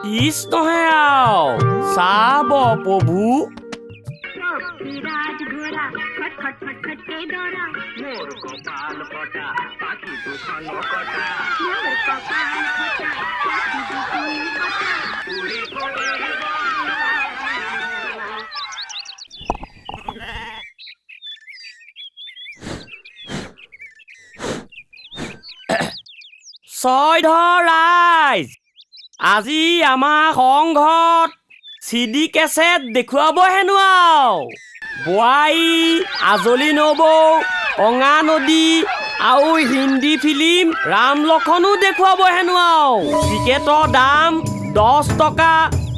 তিছ নহয় আৰু চাব প্ৰভু বিরাট ঘোড়া খট খট খট খট কে দৌড়া মোর কপাল ফটা পাখি দুখানো কটা মোর কপাল ফটা পাখি দুখানো কটা উড়ে উড়ে ছয়ধৰ ৰাইজ আজি আমাৰ সংঘত চিডি কেছেট দেখুৱাব হেনো আৰু বোৱাৰী আজলি নবৌ অঙা নদী আৰু হিন্দী ফিল্ম ৰাম লক্ষণো দেখুৱাব হেনো আৰু টিকেটৰ দাম 10 টকা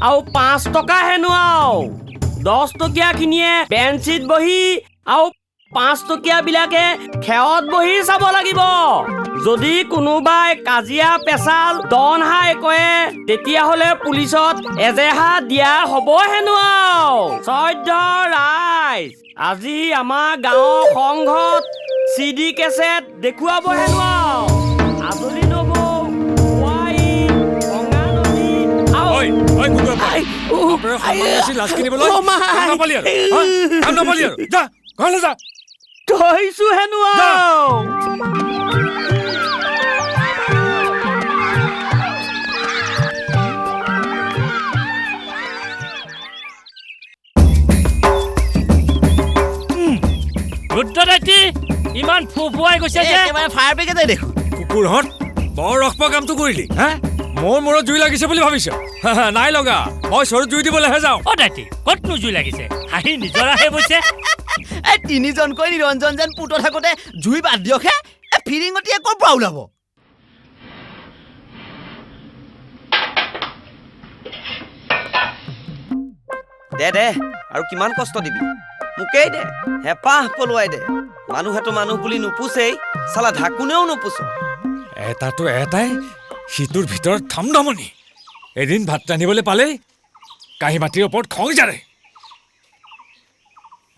আৰু 5 টকা হেনো আৰু 10 টকীয়াখিনিয়ে বেঞ্চিত বহি আৰু 5 টকীয়াবিলাকে খেৰত বহি চাব লাগিব যদি কোনোবাই কাজিয়া পেচাল দন হাই কৰে তেতিয়াহ'লে পুলিচত এজেহা দিয়া হ'ব হেনো আৰু চৈধ্য ৰাইজ আজি আমাৰ গাঁৱৰ সংঘত চিডি কেছেট দেখুৱাব হেনো আৰু আজলি নবৌ বোৱাৰী অঙা নদী থৈছো হেনো ইমান ফুফুৱাই গৈছে যে একেবাৰে ফায়াৰ ব্ৰিগেডে দেখোন কুকুৰহঁত বৰ ৰখপা কামটো কৰিলি হা মোৰ মূৰত জুই লাগিছে বুলি ভাবিছ নাই লগা মই চৰুত জুই দিবলৈহে যাওঁ অ দাইটি ক'তনো জুই লাগিছে হাঁহি নিজৰাহে বৈছে এই তিনিজনকৈ নিৰঞ্জন যেন পুত থাকোঁতে জুই বাদ দিয়কহে ফিৰিঙতি ক'ৰ পৰা ওলাব দে দে আৰু কিমান কষ্ট দিবি মোকেই দে হেঁপাহ পলুৱাই দে মানুহেতো মানুহ বুলি নুপুছেই চালা ঢাকুনেও নুপুছ এটাতো এটাই সিটোৰ ভিতৰত থামধমনি এদিন ভাত ৰান্ধিবলৈ পালেই কাঁহী মাটিৰ ওপৰত খং জাৰে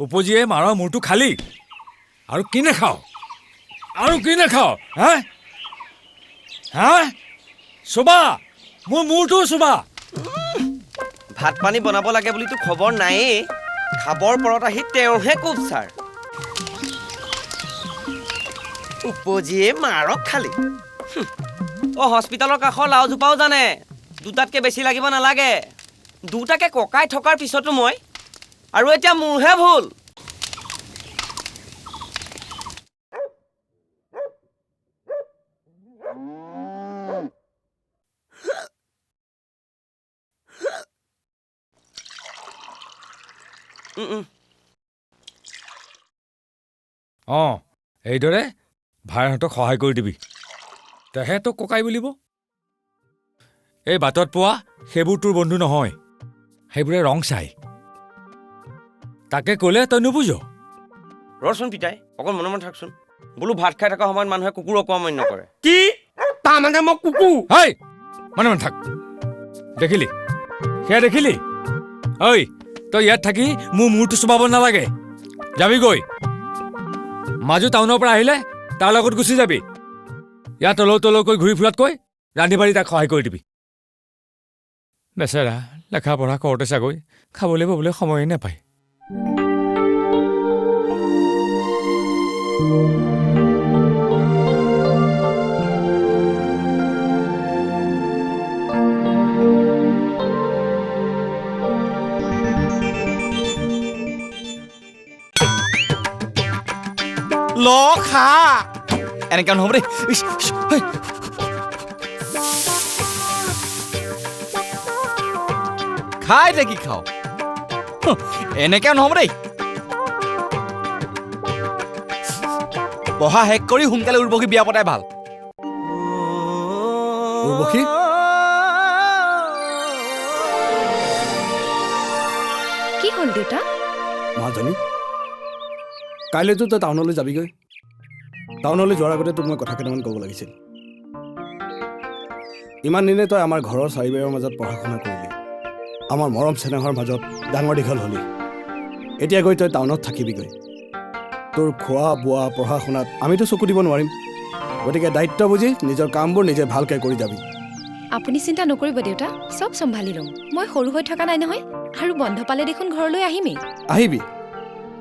উপজিয়ে মাৰৰ মূৰটো খালি আৰু কি নাখাওঁ হা হা চুবা মোৰ মূৰটো চুবা ভাত পানী বনাব লাগে বুলিতো খবৰ নায়েই খাবৰ পৰত আহি তেওঁৰহে কোব ছাৰ উপজিয়ে মাৰক খালি হস্পিটেলৰ কাষৰ লাওজোপাও জানে দুটাতকৈ বেছি লাগিব নালাগে দুটাকে ককাই থকাৰ পিছতো মই আৰু এতিয়া মোৰহে ভুল এইদৰে ভাইহঁতক সহায় কৰি দিবি তেহেঁতক ককাই বুলিব এই বাটত পোৱা সেইবোৰ তোৰ বন্ধু নহয় সেইবোৰে ৰং চাই তাকে ক'লে তই নুবুজ ৰচোন পিতাই অকণ মনে মনে থাকচোন বোলো ভাত খাই থকা সময়ত মানুহে কুকুৰক অমান্য কৰে কি তাৰমানে মই কুকুৰ হেই মনে মনে থাক দেখিলি সেয়া দেখিলি ঐ তই ইয়াত থাকি মোৰ মূৰটো চুবাব নালাগে যাবিগৈ মাজু টাউনৰ পৰা আহিলে তাৰ লগত গুচি যাবি ইয়াত তলকৈ ঘূৰি ফুৰাতকৈ ৰান্ধি বাঢ়ি তাক সহায় কৰি দিবি বেচেৰা লেখা পঢ়া কৰোঁতে চাগৈ খাবলৈ ববলৈ সময়ে নাপায় ল খা এনেকৈ নহ'ব দেই খাই দে কি খাওঁ এনেকৈ নহ'ব দেই পঢ়া শেষ কৰি সোনকালে উৰ্বশী বিয়া পতাই ভাল উৰ্বশী কি হ'ল দেউতা মাজনী কাইলৈতো তই টাউনলৈ যাবিগৈ টাউনলৈ যোৱাৰ আগতে তোক মই কথা কেইটামান ক'ব লাগিছিল ইমান দিনে তই আমাৰ ঘৰৰ চাৰিবেৰৰ মাজত পঢ়া শুনা কৰিলি আমাৰ মৰম চেনেহৰ মাজত ডাঙৰ দীঘল হ'লি এতিয়া গৈ তই টাউনত থাকিবিগৈ তোৰ খোৱা বোৱা পঢ়া শুনাত আমিতো চকু দিব নোৱাৰিম গতিকে দায়িত্ব বুজি নিজৰ কামবোৰ নিজে ভালকৈ কৰি যাবি আপুনি চিন্তা নকৰিব দেউতা, চব চম্ভালি ল'ম। মই সৰু হৈ থকা নাই নহয়, আৰু বন্ধ পালে দেখোন ঘৰলৈ আহিমেই। আহিবি,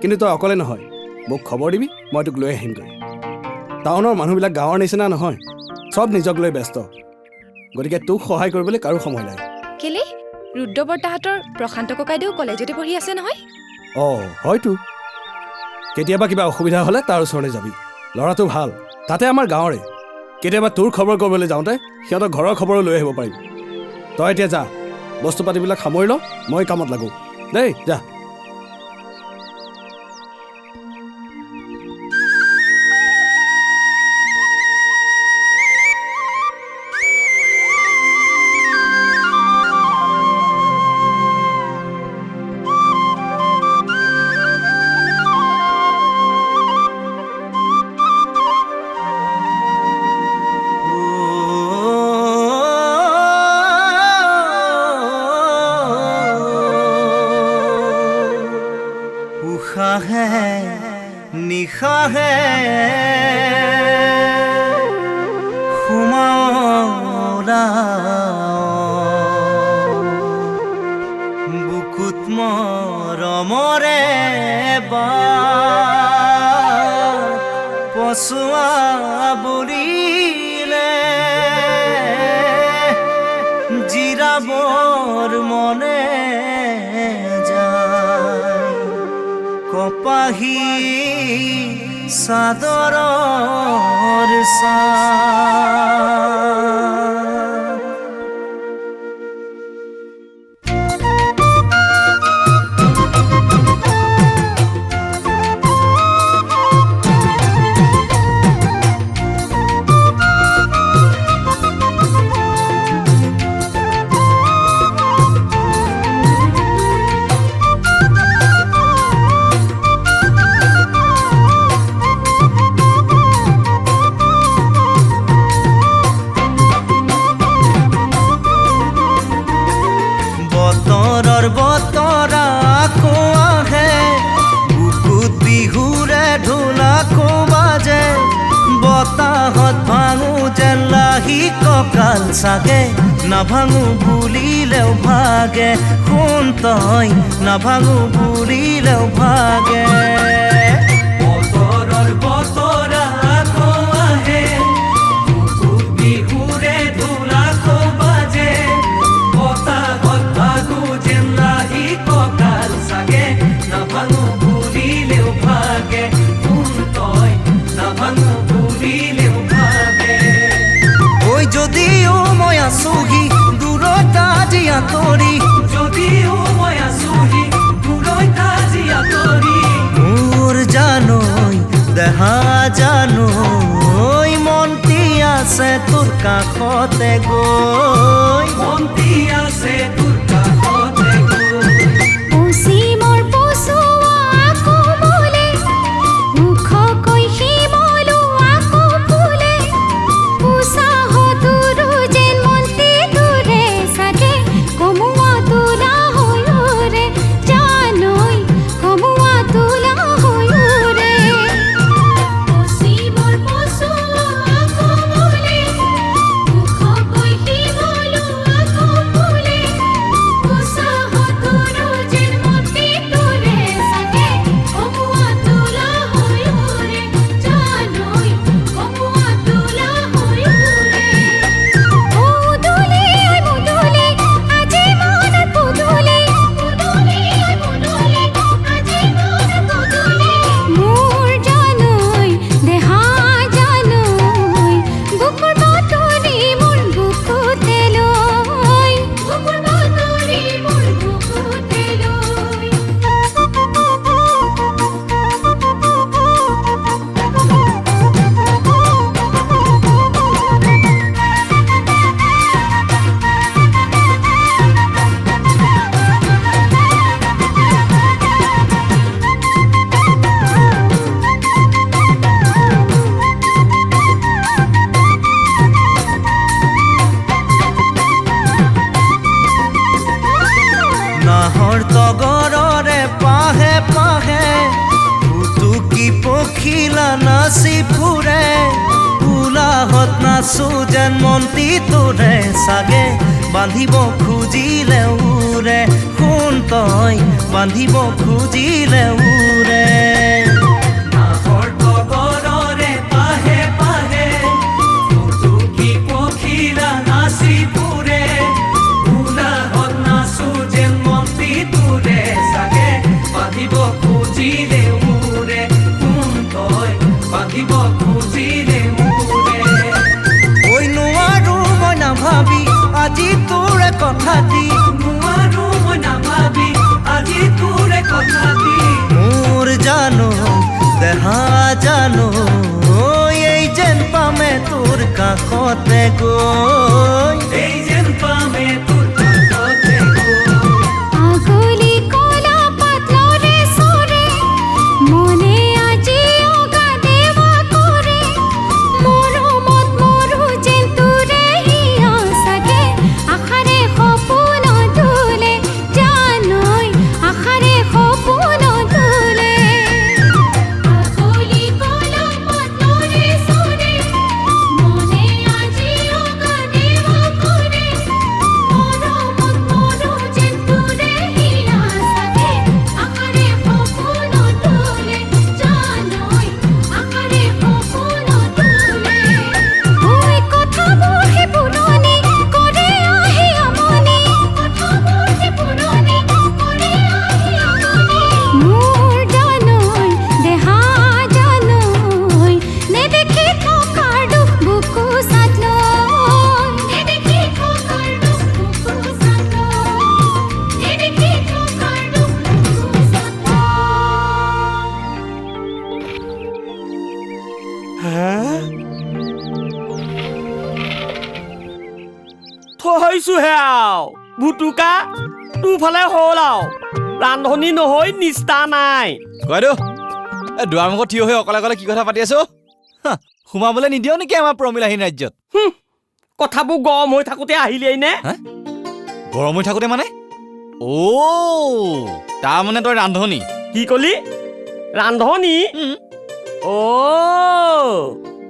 কিন্তু তই অকলে নহয়, মোক খবৰ দিবি, মই তোক লৈ আহিমগৈ। টাউনৰ মানুহবিলাক গাঁৱৰ নিচিনা নহয়, চব নিজক লৈ ব্যস্ত, গতিকে তোক সহায় কৰিবলৈ কাৰো সময় নাই। কেলে ৰুদ্ৰ বৰ্তাহঁতৰ প্ৰশান্ত ককাইদেউ কলেজতে পঢ়ি আছে নহয়। অঁ হয়তো, কেতিয়াবা কিবা অসুবিধা হ'লে তাৰ ওচৰলৈ যাবি। ল'ৰাটো ভাল, তাতে আমাৰ গাঁৱৰে। কেতিয়াবা তোৰ খবৰ কৰিবলৈ যাওঁতে সিহঁতৰ ঘৰৰ খবৰো লৈ আহিব পাৰিম। তই এতিয়া যা, বস্তু পাতিবিলাক সামৰি ল, মই কামত লাগো দেই, যা। নিশাহে সুমাওলা বুকুত মৰমৰে পচোৱা বুলিলে জিৰাবৰ মনে কপাহী চাদৰৰ বতৰা কোৱাহে বুকুত বিহুৰে ঢোলাকো বাজে বতাহত ভাঙো যেন লাহি কঁকাল চাগে নাভাঙো বুলিলেও ভাগে শুন তই নাভাঙো বুলিলেও ভাগে বতৰৰ বতৰা কোৱাহে বুকুত বিহুৰে ঢোলাকো বাজে বতাহত ভাঙো যেন লাহি কঁকাল চাগে নাভাঙো বুলিলেও ভাগে শুন তই নাভাঙো বুলিলেও ভাগে ঐ যদিও মই আছোহি দূৰত আজি আঁতৰি যদিও মই আছোহি দূৰত আজি আঁতৰি মোৰ জানৈ দেহা জানৈ মন্তি আছে তোৰ কাষতে গৈ মন্তি আছে তোৰ কাষতে গৈ পশ্চিমৰ পচোৱা কোমলে মুখকৈ শিমলো আকৌ ফুলে উচাহতোৰো যেন মন্তি তোৰে চাগে কমোৱা তোলা হৈৰে জানৈ কমোৱা তোলা হৈৰে পশ্চিমৰ পচোৱা কোমলে মুখকৈ শিমলো আকৌ ফুলে নাচো যেন মন্তি তোৰে চাগে বান্ধিব খুজিলে উৰে শুন তই বান্ধিব খুজিলে উৰে নাহৰ তগৰৰে পাহে পাহে দুখী পখিলা নাচি ফুৰে উলাহত নাচো যেন মন্তি তোৰে চাগে বান্ধিব খুজিলে উৰে শুন তই বান্ধিব খুজিলে ভাবি আজি তোৰে কথা দি নোৱাৰো মই নাভাবি আজি তোৰে কথা দি মোৰ জানো দেহা জানো এই যেন পামে তোৰ কাষতে গৈ এই যেন পামে তোৰ কাষতে গৈ আগলি কলা পাতলৰে সৰে মনে আজি অগা দেৱা কৰে মৰমত মৰো যেন তোৰে হিয়া চাগে আখাৰে সপোন ধুলে জানৈ আখাৰে সপোন ধুলে আগলি কলা পাতলৰে সৰে মনে আজি অগা দেৱা কৰে মৰমত মৰো যেন তোৰে হিয়া চাগে আখাৰে সপোন ধুলে জানৈ আখাৰে সপোন ধুলে ঐ কথাবোৰ হে পুৰণি কৰে আহি আমনি কথাবোৰ হে পুৰণি কৰে আহি আমনি মোৰ জানৈ দেহা জানৈ নেদেখি থকাৰ দুখ বুকু চাত লৈ নেদেখি থকাৰ দুখ বুকু চাত লৈ নেদেখি থকাৰ দুখ বুকু চাত থৈছো হে আও ভুটুকা তোৰ ফালে হ'ল আও ৰান্ধনি নহৈ নিষ্ঠা নাই কয়দো এই দুৱাৰ মুখত থিয় হৈ অকলে অকলে কি কথা পাতি আছো সোমাবলৈ নিদিয় নেকি আমাৰ প্ৰমিলাহীন ৰাজ্যত কথাবোৰ গৰম হৈ থাকোঁতে আহিলেই নে গৰম হৈ থাকোঁতে মানে তাৰ মানে তই ৰান্ধনি কি কলি ৰান্ধনি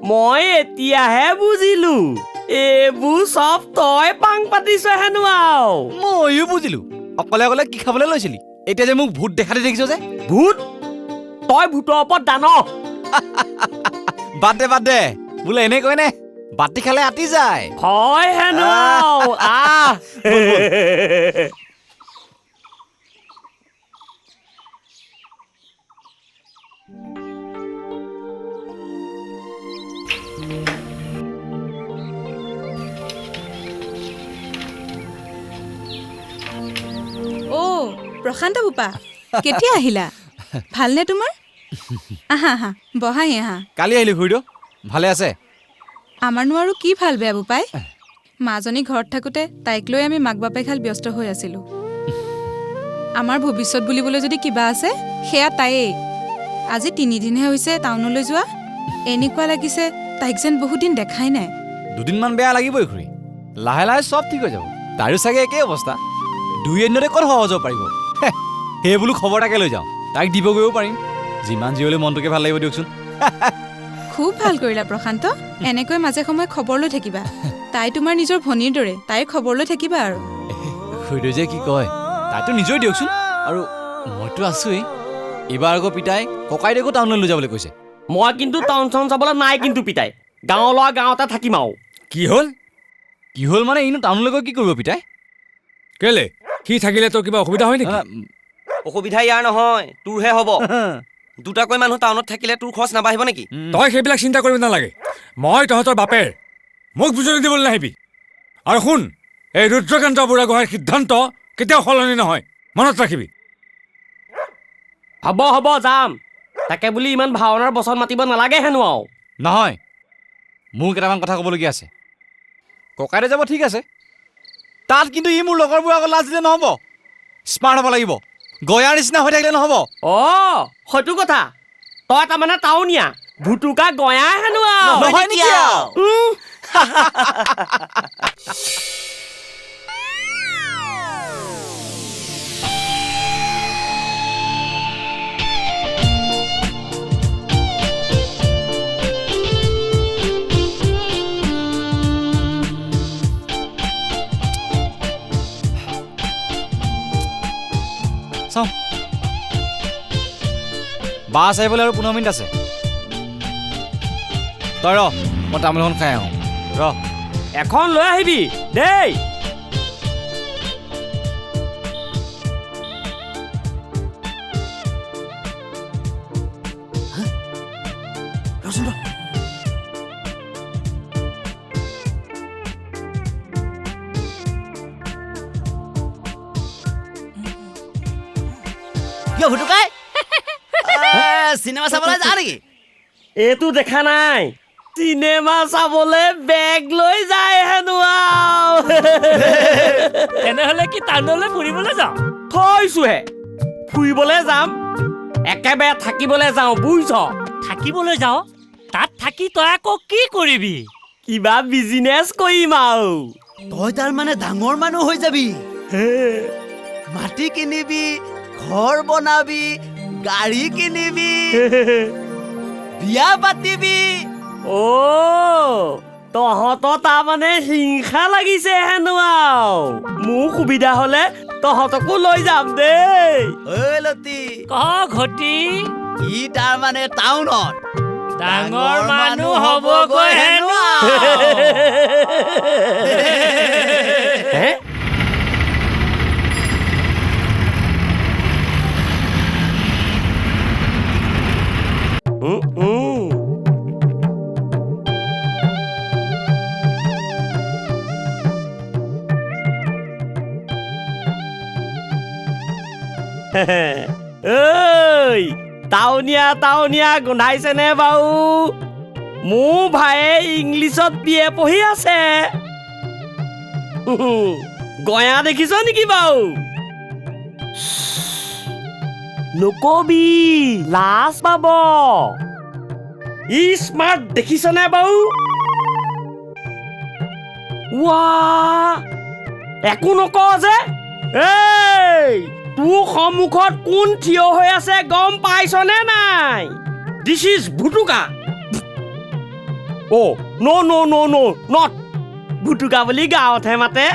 মই এতিয়াহে বুজিলো এইবোৰ চব তই পাং পাতিছ হেনো আও ময়ো বুজিলো অকলে অকলে কি খাবলৈ লৈছিলি এতিয়া যে মোক ভূত দেখাতে দেখিছ যে ভূত তই ভূতৰ ওপৰত দান বাদ দে বোলে এনে কয় নে বাতি খালে আতি যায় হয় হেনো আও আহ প্ৰশান্ত বোপা কেতিয়া আহিলা ভালনে তোমাৰ আহা আহা বহাই আহা কালি আহিলো খুৰীদো ভালে আছে আমাৰনো আৰু কি ভাল বেয়া বোপাই মাজনী ঘৰত থাকোঁতে তাইক লৈ আমি মাক বাপেক হাল ব্যস্ত হৈ আছিলোঁ আমাৰ ভৱিষ্যত বুলিবলৈ যদি কিবা আছে সেয়া তাইয়েই আজি 3 দিনহে হৈছে টাউনলৈ যোৱা এনেকুৱা লাগিছে তাইক যেন বহুত দিন দেখাই নাই দুদিনমান বেয়া লাগিবই খুৰী লাহে লাহে চব ঠিক হৈ যাব তাইৰো চাগে একেই অৱস্থা দুই এদিনতে ক'ত সহজ হ'ব পাৰিব সেই বোলো খবৰ এটাকে লৈ যাওঁ তাইক দিব গৈও পাৰিম যিমান যি হ'লেও মনটোকে ভাল লাগিব দিয়কচোন খুব ভাল কৰিলা প্ৰশান্ত এনেকৈ মাজে সময়ে খবৰ লৈ থাকিবা তাই তোমাৰ নিজৰ ভনীৰ দৰে তাইৰ খবৰ লৈ থাকিবা আৰু খুৰীদো যে কি কয় তাইতো নিজৰে দিয়কচোন আৰু মইতো আছোৱেই এইবাৰ আকৌ পিতাই ককাইদেউকো টাউনলৈ লৈ যাবলৈ কৈছে মই কিন্তু টাউন চাউন চাবলৈ নাই কিন্তু পিতাই গাঁৱৰ ল'ৰা গাঁৱতে থাকিম আৰু কি হ'ল মানে ইনো টাউনলৈ গৈ কি কৰিব পিতাই কেলে সি থাকিলে তোৰ কিবা অসুবিধা হয় নেকি অসুবিধা ইয়াৰ নহয় তোৰহে হ'ব দুটাকৈ মানুহ টাউনত থাকিলে তোৰ খৰচ নাবাঢ়িব নেকি তই সেইবিলাক চিন্তা কৰিব নালাগে মই তহঁতৰ বাপেৰ মোক বুজনি দিবলৈ নাহিবি আৰু শুন এই ৰুদ্ৰকান্ত বুঢ়াগোহাঁইৰ সিদ্ধান্ত কেতিয়াও সলনি নহয় মনত ৰাখিবি হ'ব যাম তাকে বুলি ইমান ভাওনাৰ বচন মাতিব নালাগে হেনো আৰু নহয় মোৰ কেইটামান কথা ক'বলগীয়া আছে ককাইদেউ যাব ঠিক আছে তাত কিন্তু ই মোৰ লগৰবোৰ আগত লাজ দিলে নহ'ব স্মাৰ্ট হ'ব লাগিব গয়াৰ নিচিনা হৈ থাকিলে নহ'ব হয়তো কথা তই তাৰমানে টাউনীয়া ভুটুকা গয়া হেনো নহয় নেকি চাওঁ বাছ আহিবলৈ আৰু 15 মিনিট আছে তই ৰ মই তামোল এখন খাই আহোঁ ৰ এখন লৈ আহিবি দেই কিয় ভুটুকাই চিনেমা চাবলৈ যা নেকি এইটো দেখা নাই চিনেমা চাবলে বেগ লৈ যায় হেনো তেনেহ'লে কি টাউনলৈ ফুৰিবলৈ যাওঁ থৈছোহে ফুৰিবলে যাম একেবাৰে থাকিবলে যাওঁ বুজিছ থাকিবলৈ যাওঁ তাত থাকি তই আকৌ কি কৰিবি কিবা বিজনেছ কৰিম আৰু তই তাৰ মানে ডাঙৰ মানুহ হৈ যাবি মাটি কিনিবি ঘৰ বনাবি গাড়ী কিনিবি বিয়া পাতিবি তহঁতৰ তাৰমানে হিংসা লাগিছে হেনো আৰু মোৰ সুবিধা হলে তহঁতকো লৈ যাম দেই ঐ লতি ক ঘটি ই তাৰ মানে টাউনত ডাঙৰ মানুহ হ'বগৈ হেনো হে? ঐ টাউনীয়া গোন্ধাইছেনে বাৰু মোৰ ভায়ে ইংলিছত বিয়ে পঢ়ি আছে গয়া দেখিছ নেকি বাৰু নকবি লাজ পাব ই স্মাৰ্ট দেখিছনে বাৰু একো নকওঁ যে এই তোৰ সন্মুখত কোন থিয় হৈ আছে গম পাইছনে নাই দিছ ইজ ভুটুকা নট ভুটুকা বুলি গাঁৱতহে মাতে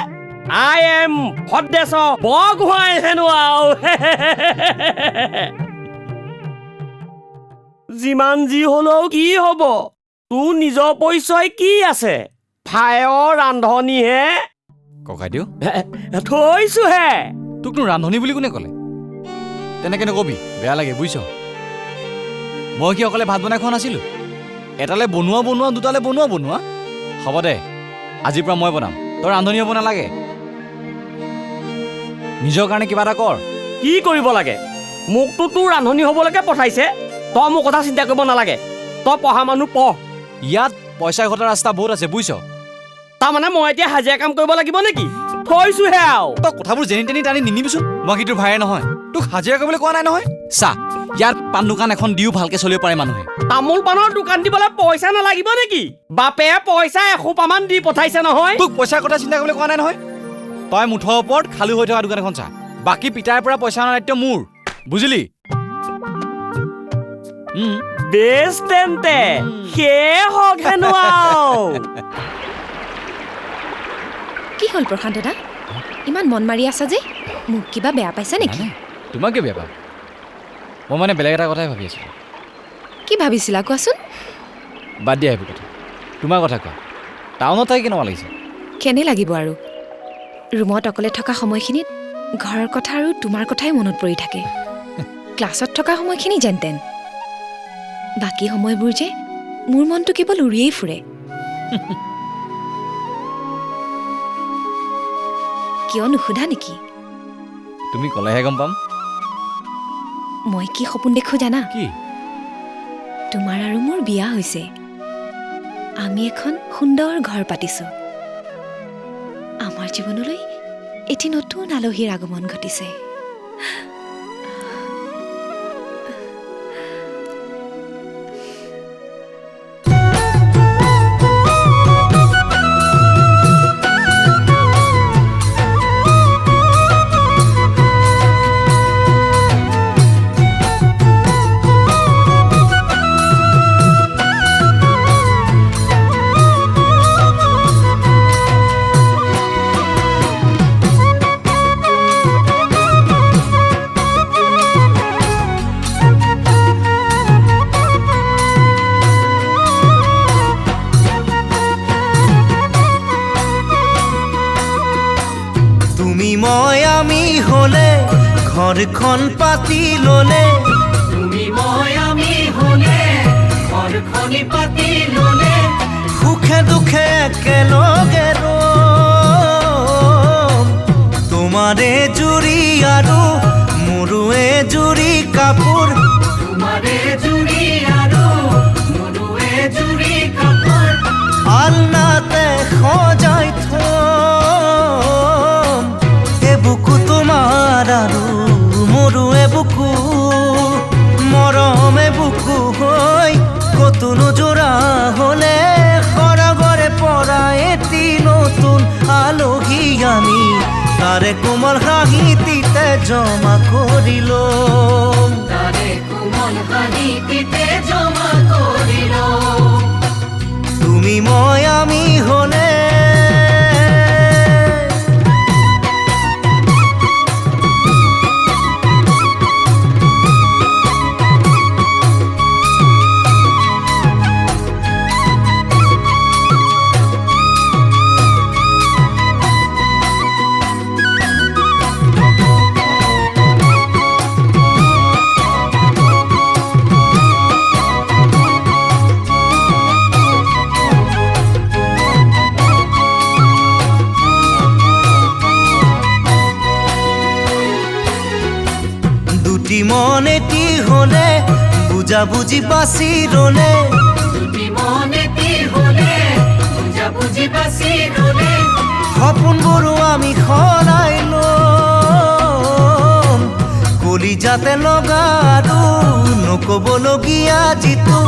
আই এম ভদ্ৰেশ বৰগোহাঁই হেনো আৰু যিমান যি হলেও কি হব তোৰ নিজৰ পৰিচয় কি আছে ফায়ৰ ৰান্ধনীহে ককাইদেউ থৈছোহে তোকনো ৰান্ধনী বুলি কোনে ক'লে তেনেকে নকবি বেয়া লাগে বুজিছ মই কি অকলে ভাত বনাই খোৱা নাছিলো এটালে বনোৱা দুটালে বনোৱা হ'ব দে আজিৰ পৰা মই বনাম তই ৰান্ধনী হ'ব নালাগে নিজৰ কাৰণে কিবা এটা কৰ কি কৰিব লাগে মোকতো তোৰ ৰান্ধনী হ'বলৈকে পঠাইছে তই মোৰ কথা চিন্তা কৰিব নালাগে তই পঢ়া মানুহ পঢ় ইয়াত পইচা ঘটাৰ ৰাস্তা বহুত আছে বুজিছ তাৰমানে মই এতিয়া হাজিৰা কাম কৰিব লাগিব নেকি থৈছোহে আৰু তই কথাবোৰ যেনি তেনি টানি নিনিবিচোন মই কি তোৰ ভাইয়ে নহয় তোক হাজিৰা কৰিবলৈ কোৱা নাই নহয় চা ইয়াত পাণ দোকান এখন দিও ভালকে চলিব পাৰে মানুহে তামোল পাণৰ দোকান দিবলৈ পইচা নালাগিব নেকি বাপে পইচা এসোপামান দি পঠাইছে নহয় তোক পইচাৰ কথা চিন্তা কৰিবলৈ কোৱা নাই নহয় তই মুঠৰ ওপৰত খালী হৈ থকা দোকান এখন চা বাকী পিতাৰ পৰা পইচা অনাৰ দায়িত্ব মোৰ বুজিলি বেছ তেন্তে সেয়ে হওক হেনো আৰু কি হ'ল প্ৰশান্ত দা ইমান মন মাৰি আছা যে মোক কিবা বেয়া পাইছা নেকি তোমাকে বেয়া পাম মই মানে বেলেগ এটা কথাই ভাবি আছিলোঁ কি ভাবিছিলা কোৱাচোন বাদ দিয়া এইবোৰ কথা তোমাৰ কথা কোৱা টাউনত থাকি কেনেকুৱা লাগিছে কেনে লাগিব আৰু ৰুমত অকলে থকা সময়খিনিত ঘৰৰ কথা আৰু তোমাৰ কথাই মনত পৰি থাকে ক্লাছত থকা সময়খিনি যেনতেন বাকী সময়বোৰ যে মোৰ মনটো কেৱল উৰিয়েই ফুৰে কিয় নুসুধা নেকি তুমি ক'লেহে গম পাম মই কি সপোন দেখো জানা কি তোমাৰ আৰু মোৰ বিয়া হৈছে আমি এখন সুন্দৰ ঘৰ পাতিছো আমাৰ জীৱনলৈ এটি নতুন আলহীৰ আগমন ঘটিছে হলে ঘৰখন পাতি ললে তুমি মই আমি হলে ঘৰখনি পাতি ললে সুখে দুখে একেলগে ৰম তোমাৰে জুৰি আৰু মোৰোৱে জুৰি কাপোৰ তোমাৰে জুৰি আৰু মোৰোৱে জুৰি কাপোৰ আলনাতে সজাই থম এবুকু তোমাৰ আৰু মোৰো এবুকু মৰম এবুকু হৈ কতো নোজোৰা হলে সৰগৰে পৰা এটি নতুন আলহী আমি তাৰে কোমল হাঁহিটিতে জমা কৰি ল'ম তাৰে কোমল হাঁহিটিতে জমা কৰি লওঁ তুমি মই আমি হলে দুটি মন এটি হলে বুজা বুজি বাচি ৰলে দুটি মন এটি হলে বুজা বুজি বাচি ৰলে সপোনবোৰো আমি সলাই ল'ম কলিজাতে লগা আৰু নক'বলগীয়া যিটো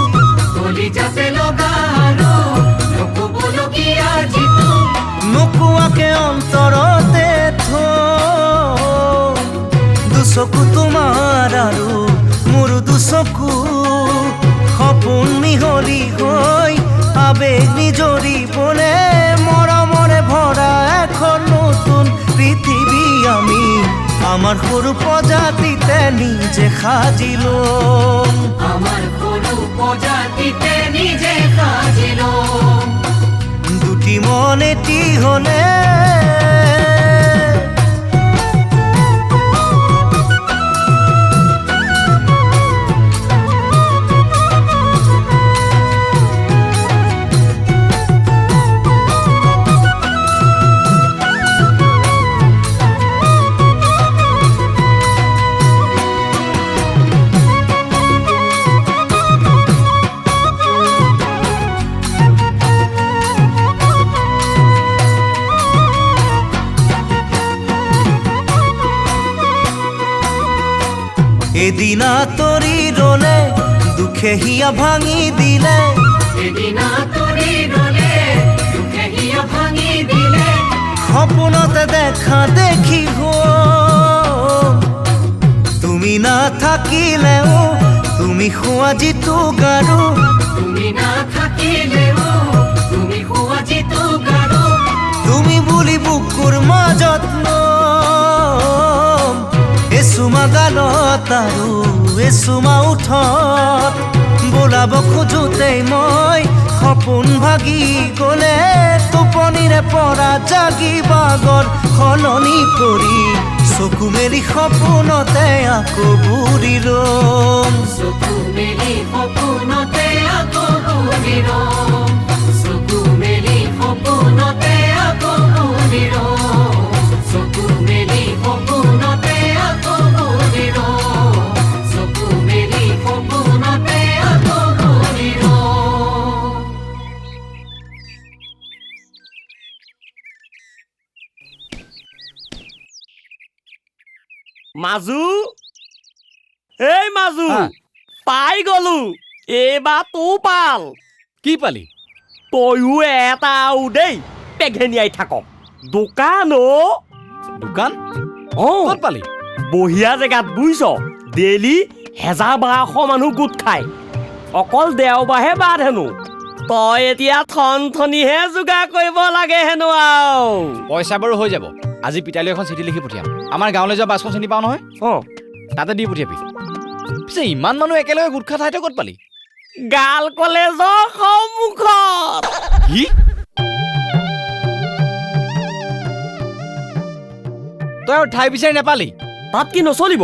কলিজাতে লগা আৰু নক'বলগীয়া যিটো নোকোৱাকে অন্তৰতে থম দুচকু তোমাৰ আৰু মোৰ দুচকু সপোন মিহলি হৈ আবেগ নিজৰিবলে মৰমৰে ভৰা এখন নতুন পৃথিৱী আমি আমাৰ সৰু প্ৰজাতিতে নিজে সাজি ল'ম আমাৰ সৰু প্ৰজাতিতে নিজে সাজি লওঁ দুটি মন এটি হলে এদিনা তৰি ৰলে দুখে হিয়া ভাঙি দিলে এদিনা তৰি ৰলে দুখে হিয়া ভাঙি দিলে সপোনতে দেখা দেখি হ'ল তুমি নাথাকিলেও তুমি খোৱা যিটো গাৰু তুমি নাথাকিলেও তুমি খোৱা যিটো গাৰু তুমি বুলি বুকুৰ মাজত ল'ম এচুমা গালত আৰু এচুমা উঠত বোলাব খোজোতেই মই সপোন ভাগি গ'লে টোপনিৰে পৰা জাগি বাগৰ সলনি কৰি চকু মেলি সপোনতে আকৌ বুৰি ৰম চকু মেলি সপোনতে আকৌ বুৰি ৰম চকু মেলি সপোনতে আকৌ বুৰি ৰম চকু মেলি সপোনতে আকৌ বুৰি ৰম চকু মেলি সপোনতে আকৌ বুৰি ৰম মাজু এই মাজু হা? পাই গলো এইবাৰ তোৰ পাল কি পালি তয়ো এটা আও দেই পেঘেনিয়াই থাক দোকান দোকান অ' ক'ত পালি বঢ়িয়া জেগাত বুইছ ডেইলি ১,১২০০ মানুহ গোট খায় অকল দেওবাৰহে বাদ হেনো তই এতিয়া থনথনিহে যোগাৰ কৰিব লাগে হেনো আও পইচা বাৰু হৈ যাব আজি পিতালী এখন চিঠি লিখি পঠিয়াম আমাৰ গাঁৱলৈ যোৱা বাছখন চিনি পাওঁ নহয় অ' তাতে দি পঠিয়াবি পিছে ইমান মানুহ একেলগে গোট খোৱা ঠাইতে ক'ত পালি গাল কলেজৰ সন্মুখত কি তই আৰু ঠাই বিচাৰি নাপালি তাত কি নচলিব?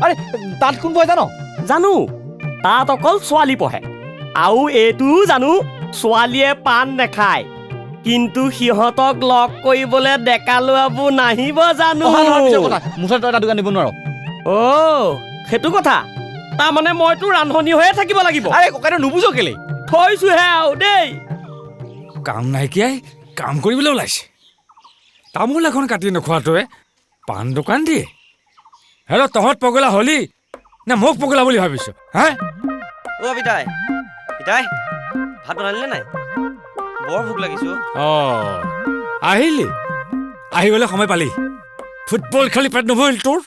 আৰে তাত কোন পঢ়ে জানো? জানো, তাত অকল ছোৱালী পঢ়ে। আৰু এইটোও জানো, ছোৱালীয়ে পাণ নেখায়। কিন্তু সিহঁতক লগ কৰিবলৈ ডেকা লোৱাবোৰ নাহিব জানো? মুঠতে তই এটা দোকান দিব নোৱাৰ। অ' সেইটো কথা। তাৰমানে মইতো ৰান্ধনি হৈয়ে থাকিব লাগিব। আৰে ককাইদেউ নুবুজ কেলে? থৈছোহে আৰু দেই। কাম নাইকিয়াই কাম কৰিবলৈ ওলাইছে। তামোল এখন কাটি নোখোৱাটোৱে পাণ দোকান দিয়ে। হেৰ' তহঁত পগলা হলি নে মোক পগলা বুলি ভাবিছ? হা? অ' পিতাই, পিতাই ভাত বনালিনে নাই? বৰ ভোক লাগিছো। অ' আহিলি, আহিবলৈ সময় পালি। ফুটবল খেলি পেট নভৰিল তোৰ?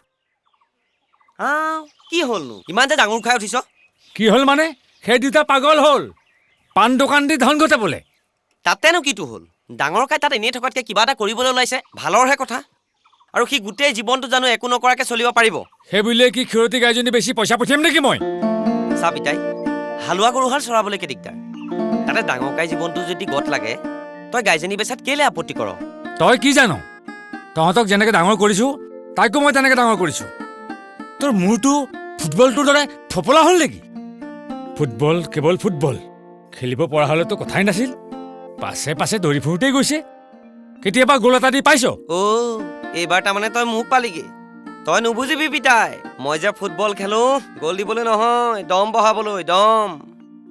কি হ'লনো ইমান যে ডাঙৰ খাই উঠিছ? কি হ'ল মানে? সেই দুটা পাগল হ'ল, পাণ দোকান দি ধন ঘটাবলৈ। তাতেনো কিটো হ'ল? ডাঙৰ খাই তাত এনেই থকাতকৈ কিবা এটা কৰিবলৈ ওলাইছে, ভালৰহে কথা। আৰু সি গোটেই জীৱনটো জানো একো নকৰাকৈ চলিব পাৰিব? সেই বুলিয়ে কি ক্ষীৰতী গাইজনী বেছি পইচা পঠিয়াম নেকি মই? চা পিতাই, হালোৱা গৰুহাল চৰাবলৈ দিগদাৰ। তাতে ডাঙৰ কাই জীৱনটো যদি গত লাগে, তই গাইজনী বেচাত কেলে আপত্তি কৰ? তই কি জান? তহঁতক যেনেকৈ ডাঙৰ কৰিছোঁ তাইকো মই তেনেকৈ ডাঙৰ কৰিছোঁ। তোৰ মূৰটো ফুটবলটোৰ দৰে ফপলা হ'ল নেকি? ফুটবল কেৱল ফুটবল, খেলিব পৰা হ'লেতো কথাই নাছিল। পাছে পাছে দৌৰি ফুৰোঁতেই গৈছে। কেতিয়াবা গ'ল এটা দি পাইছ? এইবাৰ তাৰমানে তই মোক পালিগে। তই নুবুজিবি পিতাই, মই যে ফুটবল খেলো গ'ল দিবলৈ নহয়, দম বহাবলৈ। দম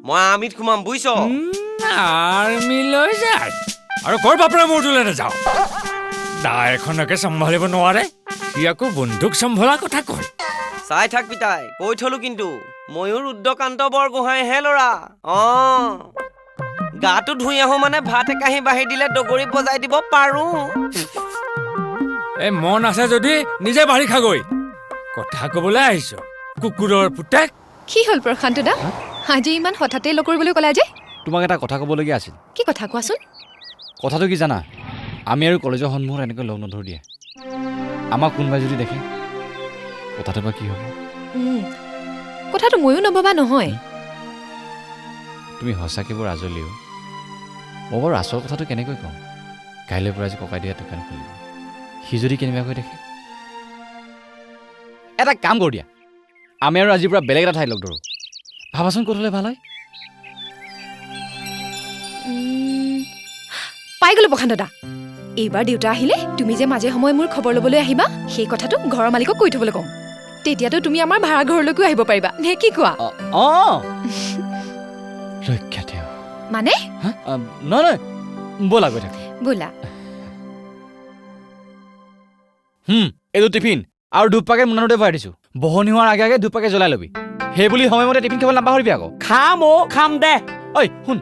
মই আৰ্মিত সোমাম, বুজিছ? আৰ্মিলৈ যায় আৰু কৰ বাপৰে মূৰটোলৈ নাযাওঁ। দা এখনকে চম্ভালিব নোৱাৰে, সি আকৌ বন্দুক চম্ভলাৰ কথা কয়। চাই থাক পিতাই, কৈ থলো কিন্তু ময়ো ৰুদ্ৰকান্ত বৰগোহাঁইহে ল'ৰা। গাটো ধুই আহো মানে ভাত একাহি বাঢ়ি দিলে ডগৰি বজাই দিব পাৰো। এই মন আছে যদি নিজে বাঢ়ি খাগৈ। কথা কবলৈ আহিছ কুকুৰৰ পুতেক। কি হ'ল প্ৰশান্ত দা? আজি ইমান হঠাতে লগ কৰিবলৈ ক'লা যে? তোমাক এটা কথা ক'বলগীয়া আছিল। কি কথা কোৱাচোন? কথাটো কি জানা? আমি আৰু কলেজৰ সন্মুখত এনেকৈ লগ নধৰো দিয়া। আমাক কোনোবাই যদি দেখে কথাটো বা কি হ'ব? কথাটো ময়ো নভবা নহয়। তুমি সঁচাকৈ বৰ আজলিও। মই বাৰু আচল কথাটো কেনেকৈ কওঁ? কাইলৈৰ পৰা আজি ককাই দিয়া দোকান খুলিব। সি যদি কেনেবাকৈ দেখে, এটা কাম কৰোঁ দিয়া, আমি আৰু আজিৰ পৰা বেলেগ এটা ঠাইত লগ ধৰোঁ। ভাবাচোন ক'ত হ'লে ভাল হয়? পাই গ'লো প্ৰশান্ত দা। এইবাৰ দেউতা আহিলে তুমি যে মাজে সময়ে মোৰ খবৰ ল'বলৈ আহিবা, সেই কথাটো ঘৰৰ মালিকক কৈ থ'বলৈ ক'ম। তেতিয়াতো তুমি আমাৰ ভাড়া ঘৰলৈকো আহিব পাৰিবা, নে কি কোৱা? ৰক্ষা তেওঁ মানে নহয়, ব'লা গৈ থাক। বোলা এইটো টিফিন আৰু 2 পেকেট মোনাটোতে ভৰাই দিছোঁ। বহনি হোৱাৰ আগে আগে 2 পেকেট জ্বলাই ল'বি। সেই বুলি সময়মতে টিফিন খাবলৈ নাপাহৰিবি আকৌ। খাম দে। ঐ শুন,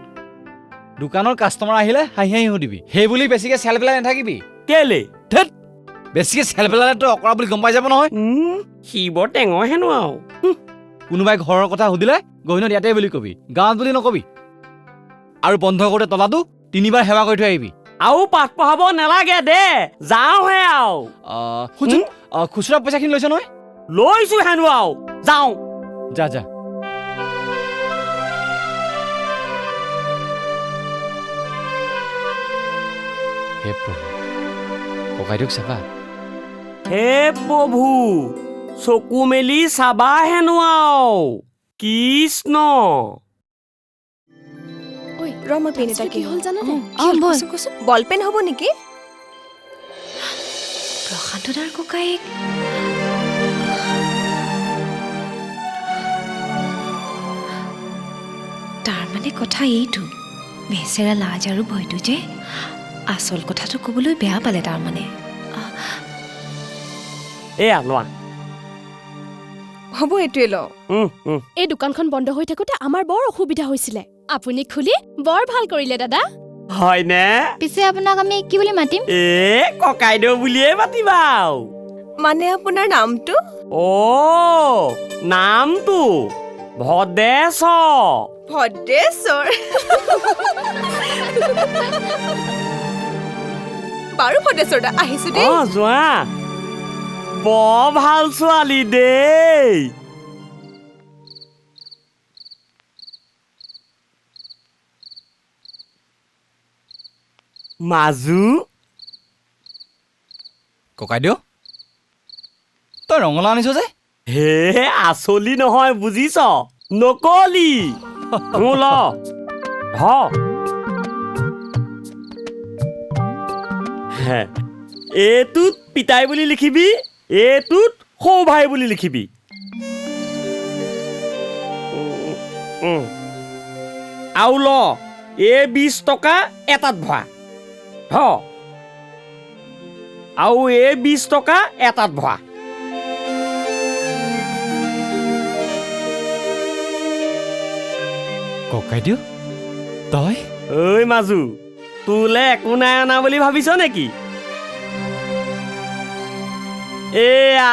দোকানৰ কাষ্টমাৰ আহিলে হাঁহি হাঁহি সুধিবি। সেই বুলি বেছিকৈ চেল পেলাই নাথাকিবি। কেলে? ধেৎ, বেছিকৈ চেল পেলালে তই অকৰা বুলি গম পাই যাব নহয়। সি বৰ টেঙৰ হেনো আৰু। কোনোবাই ঘৰৰ কথা সুধিলে গহীনত ইয়াতে বুলি কবি, গাঁৱত বুলি নকবি। আৰু বন্ধ কৰোঁতে তলাটো 3বাৰ সেৱা কৰি থৈ আহিবি। আৰু পাঠ পঢ়াব নালাগে দে, যাওঁহে আৰু। শুনচোন, খুচুৰা পইচাখিনি লৈছ নহয়? লৈছো হেনো আৰু, যাওঁ। যা যা। হে প্ৰভু, ককাইদেউক চাবা। হে প্ৰভু, চকু মেলি চাবা হেনো আৰু। কৃষ্ণ। ৰ মই পেন এটা কি হ'ল জানানে? বল পেন হ'ব নেকি? প্ৰশান্ত দাৰ ককায়েক। তাৰমানে কথা এইটো, বেচেৰা লাজ আৰু ভয়টো যে আচল কথাটো ক'বলৈ বেয়া পালে। তাৰমানে এয়া লোৱা। হ'ব এইটোৱে ল। এই দোকানখন বন্ধ হৈ থাকোতে আমাৰ বৰ অসুবিধা হৈছিলে, আপুনি খুলি বৰ ভাল কৰিলে দাদা। হয়নে? পিছে আপোনাক আমি কি বুলি মাতিম? ককাইদেউ বুলিয়ে মাতিবা। মানে আপোনাৰ নামটো? নামটো ভদ্ৰেশ্বৰ। ভদ্ৰেশ্বৰ? বাৰু ভদ্ৰেশ্বৰ দা, আহিছো দেই। যোৱা। বৰ ভাল ছোৱালী দেই। মাজু, ককাইদেউ, তই তই ৰঙালাও আনিছ যে হে আচলি নহয় বুজিছ নকলি মোৰ ল ধ হে, এইটোত পিতাই বুলি লিখিবি এইটোত সৌ ভাই বুলি লিখিবি আৰু ল 20 টকা এটাত ভৰা ধ আৰু 20 টকা এটাত ভৰা ককাইদেউ তই ঐ মাজু তোলে একো নাই অনা বুলি ভাবিছ নেকি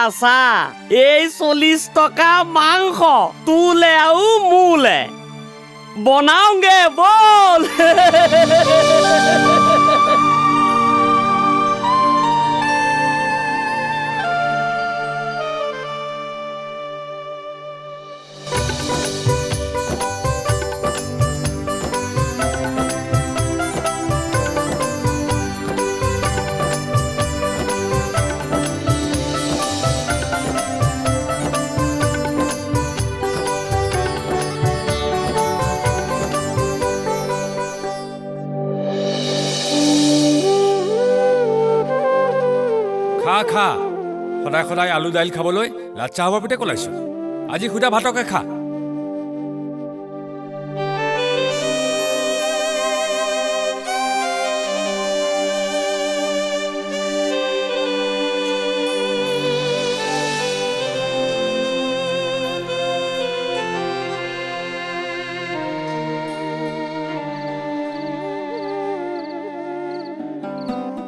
আছা এই 40 টকা মাংস তোলে আৰু মোলে বনাওগে বল খা সদায় সদায় আলু দাইল খাবলৈ লাজ চাহৰ পিতে কলাইছো আজি সুদা ভাতকে খা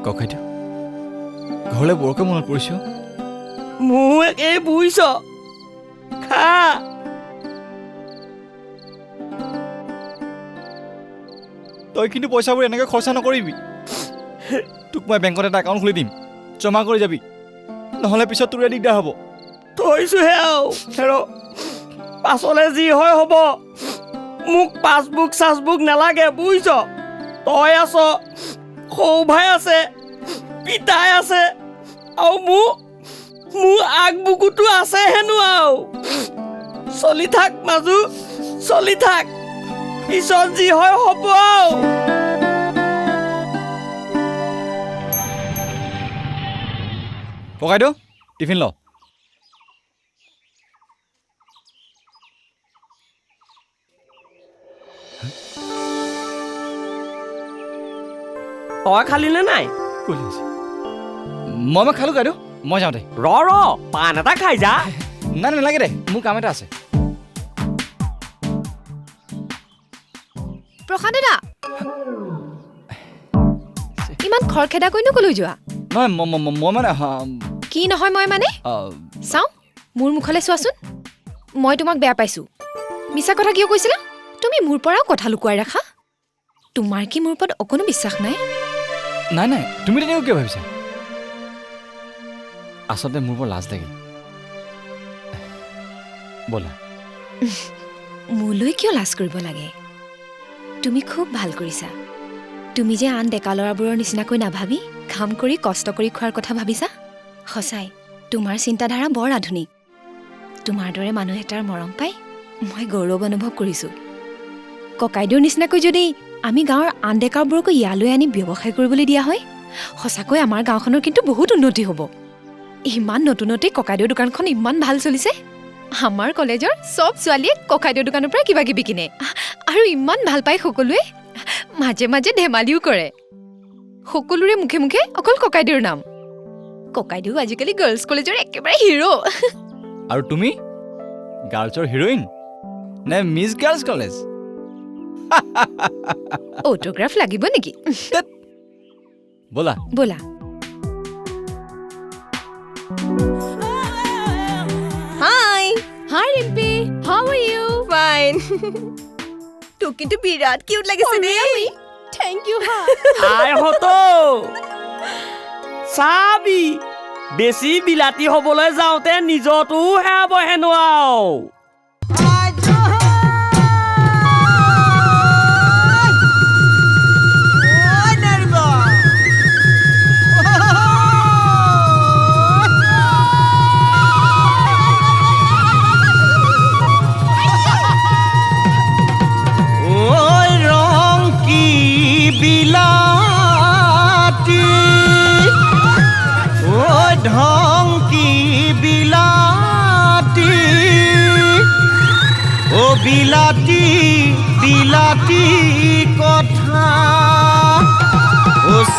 ককাইদেউ ঘৰলৈ বৰকৈ মনত পৰিছ মোৰ একেই বুজিছ খা তই কিন্তু পইচাবোৰ এনেকৈ খৰচা নকৰিবি তোক মই বেংকত এটা একাউণ্ট খুলি দিম জমা কৰি যাবি নহ'লে পিছত তোৰে দিগদাৰ হ'ব থৈছোহে আৰু হেৰ' পাছলে যি হয় হ'ব মোক পাছবুক চাছবুক নালাগে বুজিছ তই আছ সৌ ভাই আছে পিতাই আছে আৰু মোৰ আগবুকুতো আছে হেনো আৰু চলি থাক মাজু চলি থাক পিছত যি হয় হ'ব আৰু ককাইদেউ টিফিন ল তই খালি নে নাই মই খালো কাইদেউ মই যাওঁ দে ৰ পাণ এটা খাই যা নাই নালাগে দে মোৰ কাম এটা আছে প্ৰশান্ত দা ইমান খৰখেদা কৈনো কলৈ যোৱা নহয় মই মানে কি নহয় মই মানে চাওঁ মোৰ মুখলৈ চোৱাচোন মই তোমাক বেয়া পাইছোঁ মিছা কথা কিয় কৈছিলা তুমি মোৰ পৰাও কথা লুকুৱাই ৰাখা তোমাৰ কি মোৰ ওপৰত অকণো বিশ্বাস নাই নাই তুমি তেনেকৈ কিয় ভাবিছা আচলতে মোৰ বৰ লাজ লাগিল ব'লা মোলৈ কিয় লাজ কৰিব লাগে তুমি খুব ভাল কৰিছা তুমি যে আন ডেকা ল'ৰাবোৰৰ নিচিনাকৈ নাভাবি কাম কৰি কষ্ট কৰি খোৱাৰ কথা ভাবিছা সঁচাই তোমাৰ চিন্তাধাৰা বৰ আধুনিক তোমাৰ দৰে মানুহ এটাৰ মৰম পাই মই গৌৰৱ অনুভৱ কৰিছোঁ ককাইদেউৰ নিচিনাকৈ যদি আমি গাঁৱৰ আন ডেকাবোৰকো ইয়ালৈ আনি ব্যৱসায় কৰিবলৈ দিয়া হয় সঁচাকৈ আমাৰ গাঁওখনৰ কিন্তু বহুত উন্নতি হ'ব ইমান নতুনতেই ককাইদেউৰ দোকানখন ইমান ভাল চলিছে আমাৰ কলেজৰ চব ছোৱালীয়ে ককাইদেউৰ দোকানৰ পৰা কিবা কিবি কিনে আৰু ইমান ভাল পায় সকলোৱে মাজে মাজে ধেমালিও কৰে সকলোৰে মুখে মুখে অকল ককাইদেউৰ নাম ককাইদেউ আজিকালি গাৰ্লছ কলেজৰ একেবাৰে হিৰো আৰু তুমি গাৰ্লছৰ হিৰোইন নে মিছ গাৰ্লছ কলেজ অটোগ্ৰাফ লাগিব নেকি ব'লা ব'লা hi hi Rimpi how are you fine তোক কিন্তু বিৰাট কিউট লাগিছে দেই থেংক ইউ হা আই হতো চাবি বেছি বিলাতী হ'বলৈ যাওঁতে নিজতো হেৰাব হেনো আৰু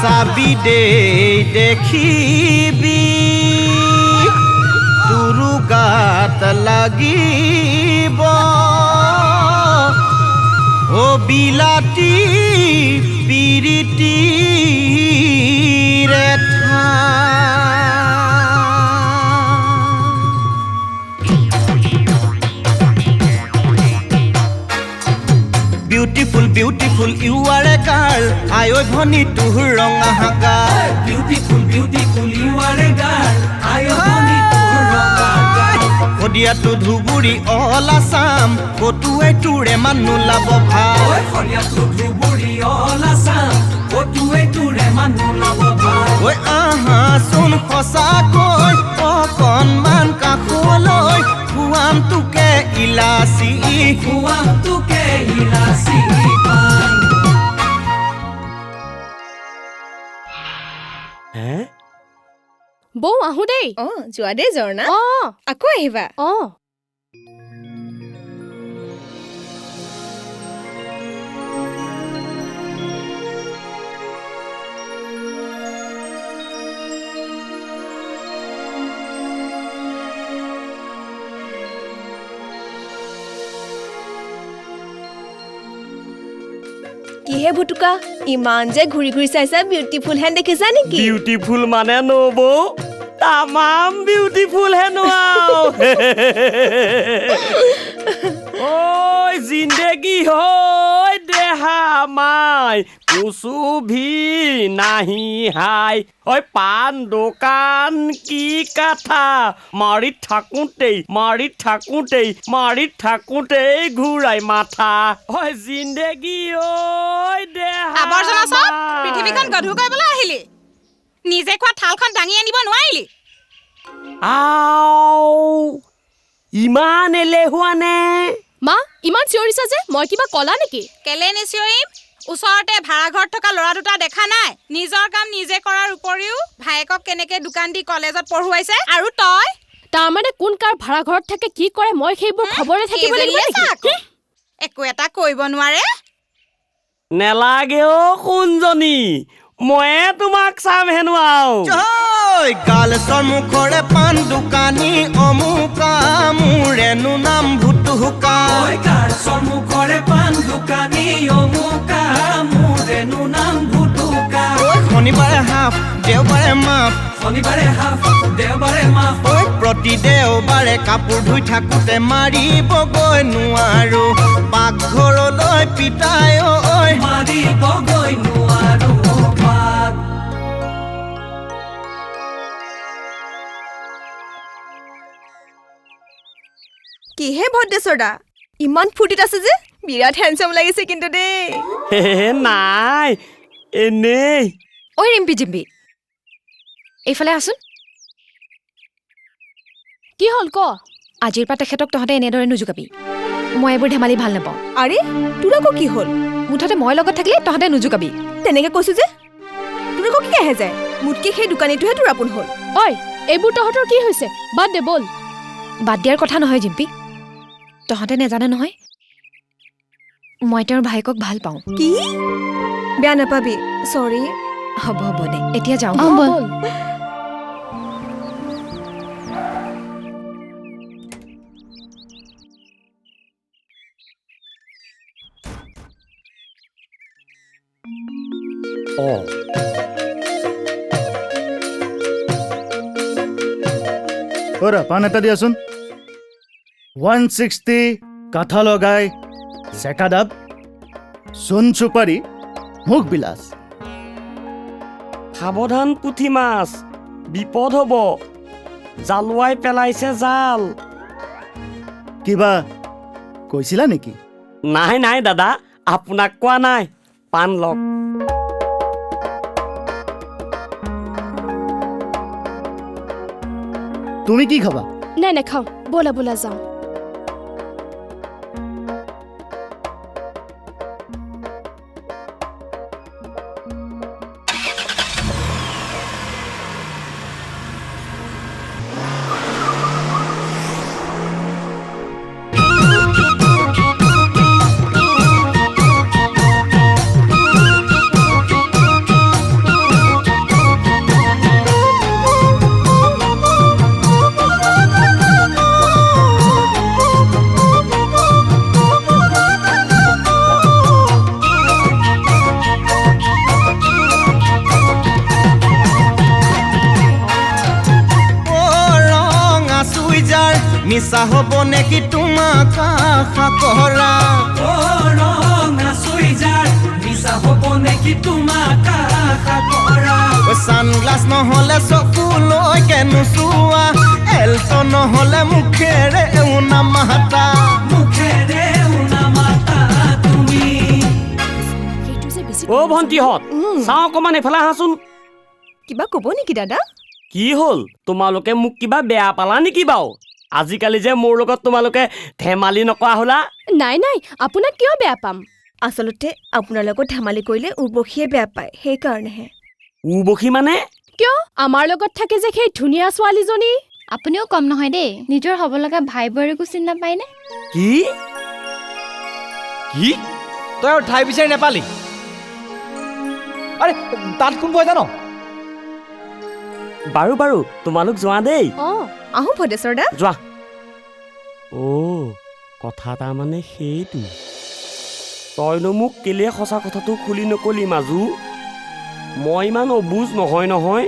চাবি দে দেখিবি তোৰো গাত লাগিব ও বিলাতী পিৰিতি ৰেঠা Beautiful, beautiful, you are a girl. I owe honey to her wrong a hagar. Beautiful, beautiful, you are a girl. I owe honey to her wrong a hagar. Kodia to Dhuburi all Assam. Go to a tour, a manula bobha. Oi, Kodia to Dhuburi all Assam. Go to a tour, a manula bobha. Oi, soon hosa koi. O kon man ka kholoi. Huam tu ke ilasi. Huam tu ke ilasi. বৌ আহো দেই যোৱা দেই জৰ্ণা আকৌ আহিবা কিহে ভুটুকা ইমান যে ঘূৰি ঘূৰি চাইছা বিউটিফুল হেন দেখিছা নেকি বিউটিফুল মানে নবৌ তামাম বিউটিফুল হেনো ঐ জিন্দেগি হয় দেহা মাই কুচু ভি নাহি হাই ঐ পাণ দোকান কি কথা মাৰি থাকোঁতেই ঘূৰাই মাথা ঐ জিন্দেগি ঐ দেহা আৱৰ্জনা চব পৃথিৱীখন গধুৰ কৰিবলৈ আহিলি নিজে খোৱা থালখন দাঙি আনিব নোৱাৰিলি ইমান এলেহুৱা নে মা ইমান চিঞৰিছা যে মই কিবা কলা নেকি কেলে নিচিঞৰিম ওচৰতে ভাড়াঘৰত থকা ল'ৰা দুটা দেখা নাই নিজৰ কাম নিজে কৰাৰ উপৰিও ভায়েকক কেনেকে দোকান দি কলেজত পঢ়ুৱাইছে আৰু তই তাৰমানে কোন কাৰ ভাড়াঘৰত থাকে কি কৰে মই সেইবোৰ খবৰে থাকিব লাগিব নেকি একো এটা কৰিব নোৱাৰে নেলাগে কোনজনী ময়ে তোমাক চাম হেনো গালচৰ মুখৰে পাণ দোকানী অমুকা মোৰেনো নাম ভুটুকা গালচৰ মুখৰে পাণ দোকানী অমুকা মোৰেনো নাম ভুটুকা শনিবাৰে হাফ দেওবাৰে মাফ প্ৰতি দেওবাৰে কাপোৰ ধুই থাকোঁতে মাৰিবগৈ নোৱাৰো পাকঘৰলৈ পিতাই মাৰিবগৈ নোৱাৰো কিহে ভদ্ৰেশ্বৰ দা ইমান ফূৰ্তিত আছে যে বিৰাট হেণ্ডচাম লাগিছে কিন্তু দেই নাই এনেই ঐ ৰিম্পি জিম্পি এইফালে আছোন কি হ'ল ক আজিৰ পৰা তেখেতক তহঁতে এনেদৰে নুজুকাবি মই এইবোৰ ধেমালি ভাল নাপাওঁ আৰে তোৰ আকৌ কি হ'ল মুঠতে মই লগত থাকিলে তহঁতে নুজুকাবি তেনেকে কৈছো যে তোৰ আকৌ কি আহে যায় মোতকে সেই দোকানীটোহে তোৰ আপোন হ'ল ঐ এইবোৰ তহঁতৰ কি হৈছে বাদ দে বল বাদ দিয়াৰ কথা নহয় জিম্পি তহঁতে নেজানে নহয় মই তেওঁৰ ভায়েকক ভাল পাওঁ কি বেয়া নাপাবি সৰি হ'ব দে এতিয়া যাওঁ বল ওরা পান এটা দিয়াচোন 160 কাঠা লগাই সেকা ডাব সোন সুপারি মুখ বিলাস সাৱধান পুঠি মাছ বিপদ হ'ব জালুৱাই পেলাইছে জাল কিবা কৈছিলা নেকি নাই দাদা আপোনাক কোৱা নাই পাণ লওক তুমি কি খাবা নাই নাখাওঁ বলা বলা যাওঁ মিছা হ'ব নেকি তোমাক আশা কৰা ছানগ্লাছ নহ'লে চকুলৈকে নোচোৱা এলটো নহ'লে মুখেৰে নামাতা অ ভণ্টিহঁত চাওঁ অকণমান এইফালে আহাচোন কিবা ক'ব নেকি দাদা কি হ'ল তোমালোকে মোক কিবা বেয়া পালা নেকি বাৰু আজিকালি যে মোৰ লগত তোমালোকে ধেমালি নকৰা হ'লা নাই নাই আপোনাক কিয় বেয়া পাম আচলতে আপোনাৰ লগত ধেমালি কৰিলে উৰ্বশীয়ে বেয়া পায় সেইকাৰণেহে উৰ্বশী মানে কিয় আমাৰ লগত থাকে যে সেই ধুনীয়া ছোৱালীজনী আপুনিও কম নহয় দেই নিজৰ হ'ব লগা ভাই বোৱাৰীকো চিনি নাপায়নে কি কি তই আৰু ঠাই বিচাৰি নাপালি আৰে তাত কোন বহে জানো বাৰু বাৰু তোমালোক যোৱা দেই আহোঁ ভদেশ্বৰ দা যোৱা অ কথা তাৰমানে সেইটো তইনো মোক কেলে সঁচা কথাটো খুলি নকলি মাজু মই ইমান অবুজ নহয় নহয়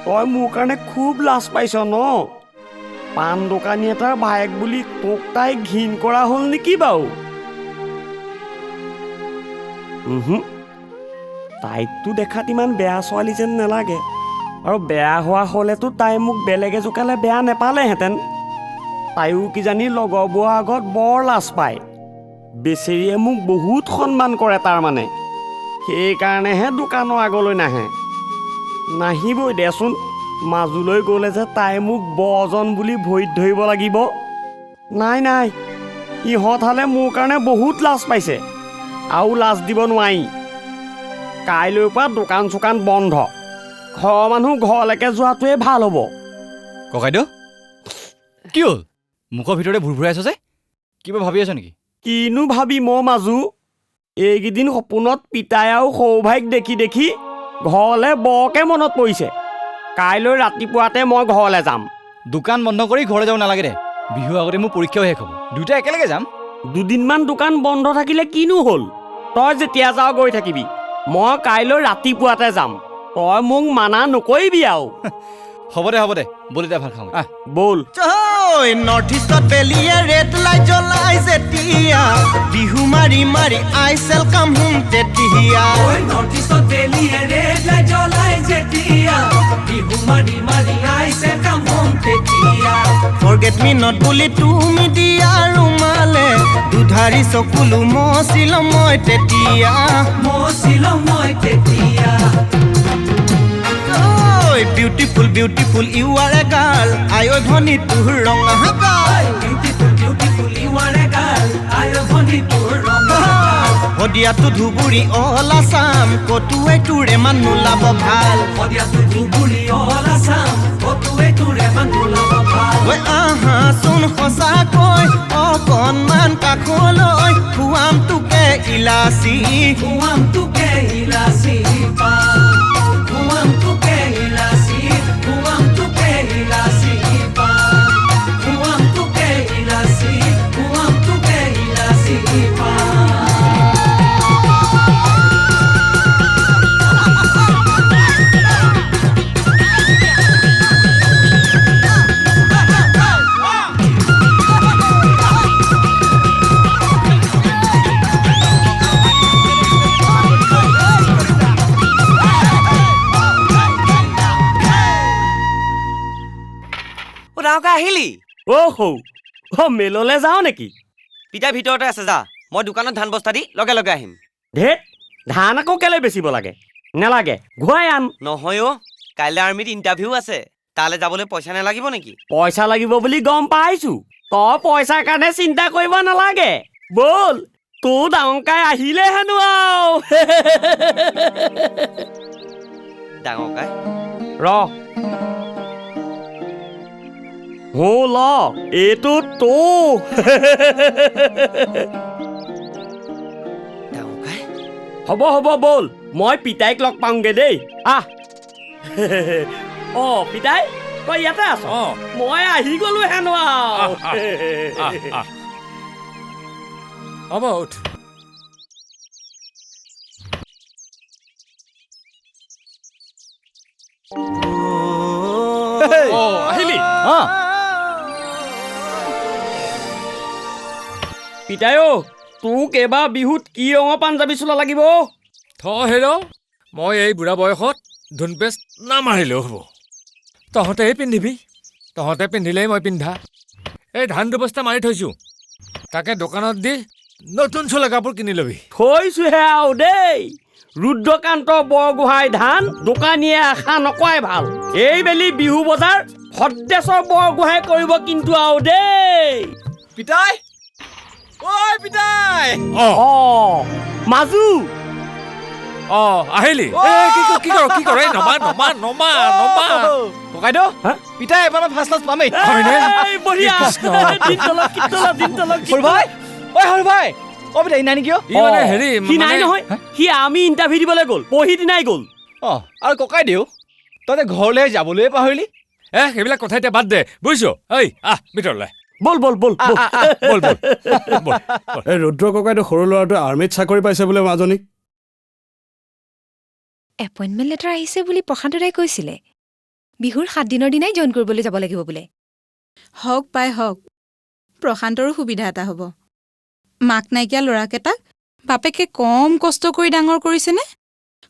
তই মোৰ কাৰণে খুব লাজ পাইছ ন পাণ দোকানী এটাৰ ভায়েক বুলি তোক তাই ঘিণ কৰা হ'ল নেকি বাৰু তাইকতো দেখাত ইমান বেয়া ছোৱালী যেন নালাগে আৰু বেয়া হোৱা হ'লেতো তাই মোক বেলেগে জোকালে বেয়া নেপালেহেঁতেন তাইও কিজানি লগৰবোৰৰ আগত বৰ লাজ পায় বেচেৰিয়ে মোক বহুত সন্মান কৰে তাৰমানে সেইকাৰণেহে দোকানৰ আগলৈ নাহে নাহিবই দেচোন মাজুলৈ গ'লে যে তাই মোক বজন বুলি ভৰিত ধৰিব লাগিব নাই নাই ইহঁত হালে মোৰ কাৰণে বহুত লাজ পাইছে আৰু লাজ দিব নোৱাৰি কাইলৈৰ পৰা দোকান চোকান বন্ধ ঘৰৰ মানুহ ঘৰলৈকে যোৱাটোৱে ভাল হ'ব ককাইদেউ কি হ'ল মুখৰ ভিতৰতে ভুৰভুৰাই আছ যে কিবা ভাবি আছ নেকি কিনো ভাবিম মাজু এইকেইদিন সপোনত পিতাই আৰু সৰু ভাইক দেখি দেখি ঘৰলৈ বৰকে মনত পৰিছে কাইলৈ ৰাতিপুৱাতে মই ঘৰলৈ যাম দোকান বন্ধ কৰি ঘৰলৈ যাব নালাগে দে বিহুৰ আগতে মোৰ পৰীক্ষাও শেষ হ'ব দুয়োটা একেলগে যাম দুদিনমান দোকান বন্ধ থাকিলে কিনো হ'ল তই যেতিয়া যাৱ গৈ থাকিবি মই কাইলৈ ৰাতিপুৱাতে যাম তই মোক মানা নকৰিবি আৰু হ'ব দে বল এতিয়া ভাত খাওঁ বল নৰ্থ ইষ্টত বেলিয়ে ৰেড লাইট জ্বলাই যেতিয়া বিহু মাৰি মাৰি আই চেল কাম হোম তেতিয়া নৰ্থ ইষ্টত বেলিয়ে ৰেড লাইট জ্বলাই যেতিয়া বিহু মাৰি মাৰি আই চেল কাম হোম তেতিয়া ফৰগেট মি নট বুলি তুমি দিয়া ৰুমালে দুধাৰি চকুলো মচিল মই তেতিয়া Beautiful, beautiful, you are a girl. I have honey to rong a girl. Beautiful, you are a girl. I have honey to rong a girl. Hodia to dhuburi all asam. Kotu e to remanula bobhal. Hodia to dhuburi all asam. Kotu e to remanula bobhal. We aha sun khosa koi. O kon man ka kholoi. Huam tu ke ilasi. Huam tu ke ilasi pa. Huam tu ke ilasi. Huam tu ke ilasi pa. Huam tu ke ilasi. Huam tu ke ilasi pa. আহিলি মেললৈ যাওঁ নেকি পিতাই ভিতৰতে আছে যা মই দোকানত ধান বস্তা দি লগে লগে আহিম ধেত ধান আকৌ কেলে বেচিব লাগে নালাগে ঘূৰাই আন নহয় কাইলৈ আৰ্মিত ইণ্টাৰভিউ আছে তালৈ যাবলৈ পইচা নালাগিব নেকি পইচা লাগিব বুলি গম পাইছো তই পইচাৰ কাৰণে চিন্তা কৰিব নালাগে বল তোৰ ডাঙৰকাই আহিলে হেনো আৰু ডাঙৰকাই ৰ ল এইটো তো হ'ব বল মই পিতাইক লগ পাওঁগে দেই আহ পিতাই তই ইয়াতে আছ মই আহি গলো হেনো হ'ব উঠ আহিলি পিতাই তোক এইবাৰ বিহুত কি ৰঙৰ পাঞ্জাবী চোলা লাগিব হেৰ মই এই বুঢ়া বয়সত ধুনপেষ্ট নামাৰিলেও হ'ব তহঁতেই পিন্ধিবি তহঁতে পিন্ধিলেই মই পিন্ধা এই ধান দুবস্তা মাৰি থৈছোঁ তাকে দোকানত দি নতুন চোলা কাপোৰ কিনি ল'বি থৈছোহে আৰু দেই ৰুদ্ৰকান্ত বৰগোহাঁই ধান দোকানীয়ে আশা নকৰাই ভাল এইবেলি বিহু বজাৰ ভদ্ৰেশ্বৰ বৰগোহাঁই কৰিব কিন্তু আৰু দেই পিতাই ঐ পিতাই মাজু আহিলি কি কৰ এই নমা ককাইদেউ পিতাই এবাৰ ফাৰ্ষ্ট ক্লাছ পামেই বঢ়িয়া সৰু ভাই সৰু ভাই পিতাই নাই নেকি হেৰি সি নাই নহয় সি আমি ইণ্টাৰভিউ দিবলৈ গ'ল পঢ়ি দিনাই গ'ল আৰু ককাইদেউ তই যে ঘৰলৈ যাবলৈ পাহৰিলি সেইবিলাক কথা এতিয়া বাদ দে বুজিছ ঐ আহ ভিতৰলৈ বল এই ৰুদ্ৰ ককাইদেউ সৰু ল'ৰাটোৱে আৰ্মিত চাকৰি পাইছে বোলে মাজনী এপইণ্টমেণ্ট লেটাৰ আহিছে বুলি প্ৰশান্ত দাই কৈছিলে বিহুৰ 7 দিনৰ দিনাই জইন কৰিবলৈ যাব লাগিব বোলে হওক পাই হওক প্ৰশান্তৰো সুবিধা এটা হ'ব মাক নাইকিয়া ল'ৰাকেইটাক বাপেকে কম কষ্ট কৰি ডাঙৰ কৰিছেনে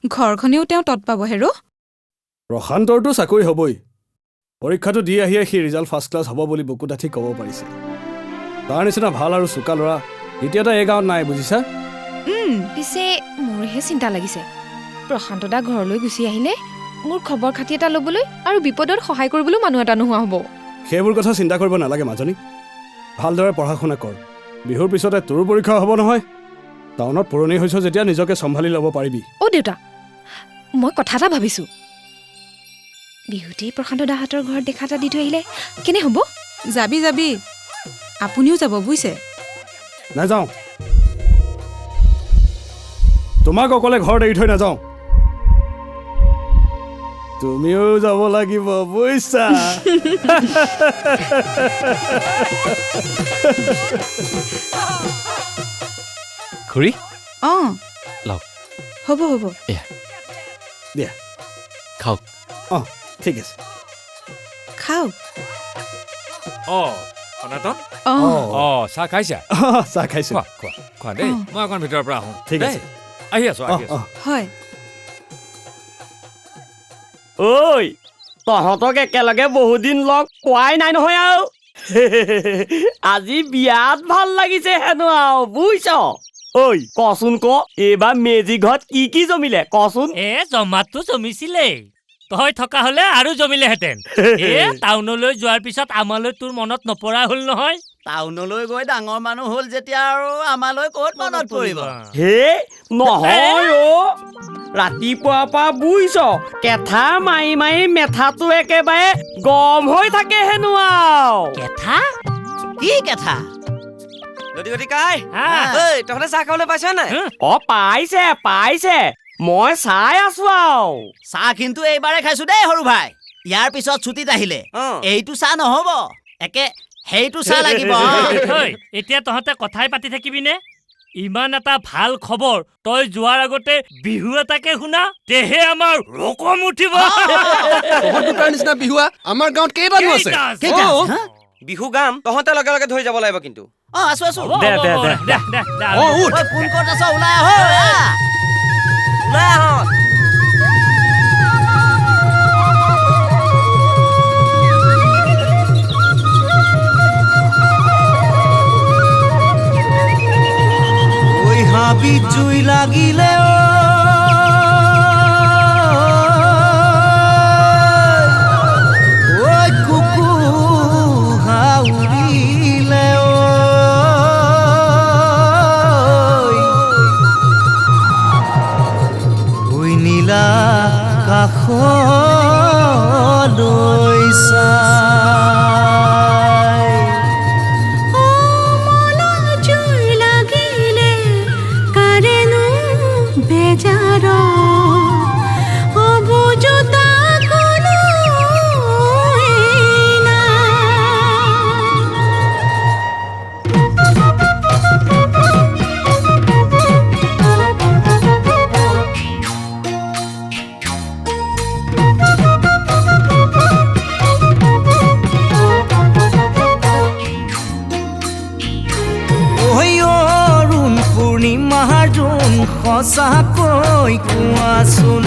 ঘৰখনেও তেওঁ তৎ পাব হেৰ প্ৰশান্তৰটো চাকৰি হ'বই পৰীক্ষাটো দি আহিয়ে সি ৰিজাল্ট ফাৰ্ষ্ট ক্লাছ হ'ব বুলি বুকু ডাঠি ক'ব পাৰিছে তাৰ নিচিনা ভাল আৰু চোকা ল'ৰা এতিয়া এই গাঁৱত নাই বুজিছা পিছে মোৰহে চিন্তা লাগিছে প্ৰশান্ত দা ঘৰলৈ গুচি আহিলে মোৰ খবৰ খাতি এটা ল'বলৈ আৰু বিপদত সহায় কৰিবলৈ মানুহ এটা নোহোৱা হ'ব সেইবোৰ কথা চিন্তা কৰিব নালাগে মাজনী ভালদৰে পঢ়া শুনা কৰ বিহুৰ পিছতে তোৰ পৰীক্ষা হ'ব নহয় টাউনত পুৰণি হৈছ যেতিয়া নিজকে চম্ভালি ল'ব পাৰিবি দেউতা মই কথা এটা ভাবিছোঁ বিহুতেই প্ৰশান্ত দাহঁতৰ ঘৰত দেখা এটা দি থৈ আহিলে কেনে হ'ব যাবি আপুনিও যাব বুজিছে নাযাওঁ তোমাক অকলে ঘৰত এৰি থৈ নাযাওঁ তুমিও যাব লাগিব বুজিছা খুৰী লওক হ'ব দিয়া খাওক ঠিক আছে খাওক সনাতন চাহ খাইছা চাহ খাইছো খোৱা দেই মই অকণ ভিতৰৰ পৰা আহোঁ ঠিক আছে আহি আছো হয় ঐ তহঁতক একেলগে বহুদিন লগ পোৱাই নাই নহয় আৰু আজি বিয়াত ভাল লাগিছে হেনো আৰু বুজিছ ঐ কচোন এইবাৰ মেজি ঘৰত কি জমিলে কচোন জমাতটো জমিছিলেই তই থকা হলে আৰু জমিলেহেঁতেন টাউনলৈ যোৱাৰ পিছত আমালৈ তোৰ মনত নপৰা হল নহয় টাউনলৈ গৈ ডাঙৰ মানুহ হ'ল যেতিয়া আৰু আমালৈ ক'ত মনত পৰিব হে নহয় ৰাতিপুৱাৰ পৰা বুজিছ কেঠা মাৰি মেথাটো একেবাৰে গৰম হৈ থাকে হেনো আৰু কেঠা কি কেঠা লটি কাই তহঁতে চাহ খাবলৈ পাইছ নাই পাইছে মই চাই আছো আৰু চাহ কিন্তু এইবাৰে খাইছো দেই সৰু ভাই ইয়াৰ পিছত ছুটীত আহিলে এইটো চাহ নহব একে সেইটো চাহ লাগিব এতিয়া তহঁতে কথাই পাতি থাকিবিনে ইমান এটা ভাল খবৰ তই যোৱাৰ আগতে বিহু এটাকে শুনা তেহে আমাৰ ৰকম উঠিব নিচিনা বিহুৱা আমাৰ গাঁৱত কেইবাৰো আছে বিহু গাম তহঁতে লগে লগে ধৰি যাব লাগিব কিন্তু আছো কোন ক'ত আছ ওলাই আহ হাবি জুই লাগিলে কুকু হাউৰিলে নীলা কাষলৈ সঁচাকৈ কোৱাচোন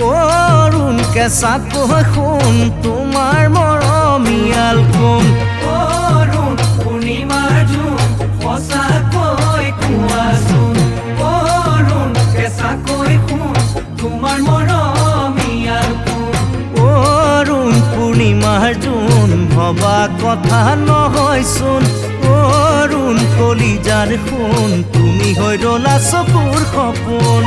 অৰুণ কেঁচাকৈ শুন তোমাৰ মৰমীয়াল কোন অৰুণ পূৰ্ণিমাৰ জোন সঁচাকৈ কোৱাচোন অৰুণ কেঁচাকৈ শুন তোমাৰ মৰমীয়াল কোন অৰুণ পূৰ্ণিমাৰ জোন ভবা কথা নহয়চোন অৰুণ কলিজাৰ শুন তুমি হৈ ৰলা চকুৰ সপোন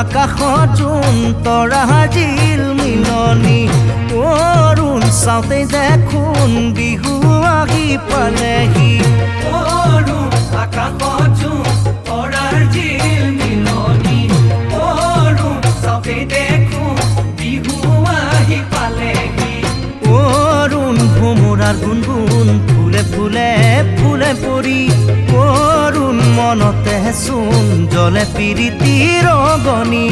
আকাশত জোন তৰা জিল মিলনি অৰুণ চাওঁতে দেখোন বিহু আহি পালেহি অৰুণ আকাশত জোন তৰাৰ জিল মিলনি অৰুণ চাওঁতে দেখোন বিহু আহি পালেহি অৰুণ ভোমোৰাৰ গুণগুণ ফুলে ফুলে ফুলে পৰি অৰুণ মনতে চোন জলে প্ৰীতিৰ অগনি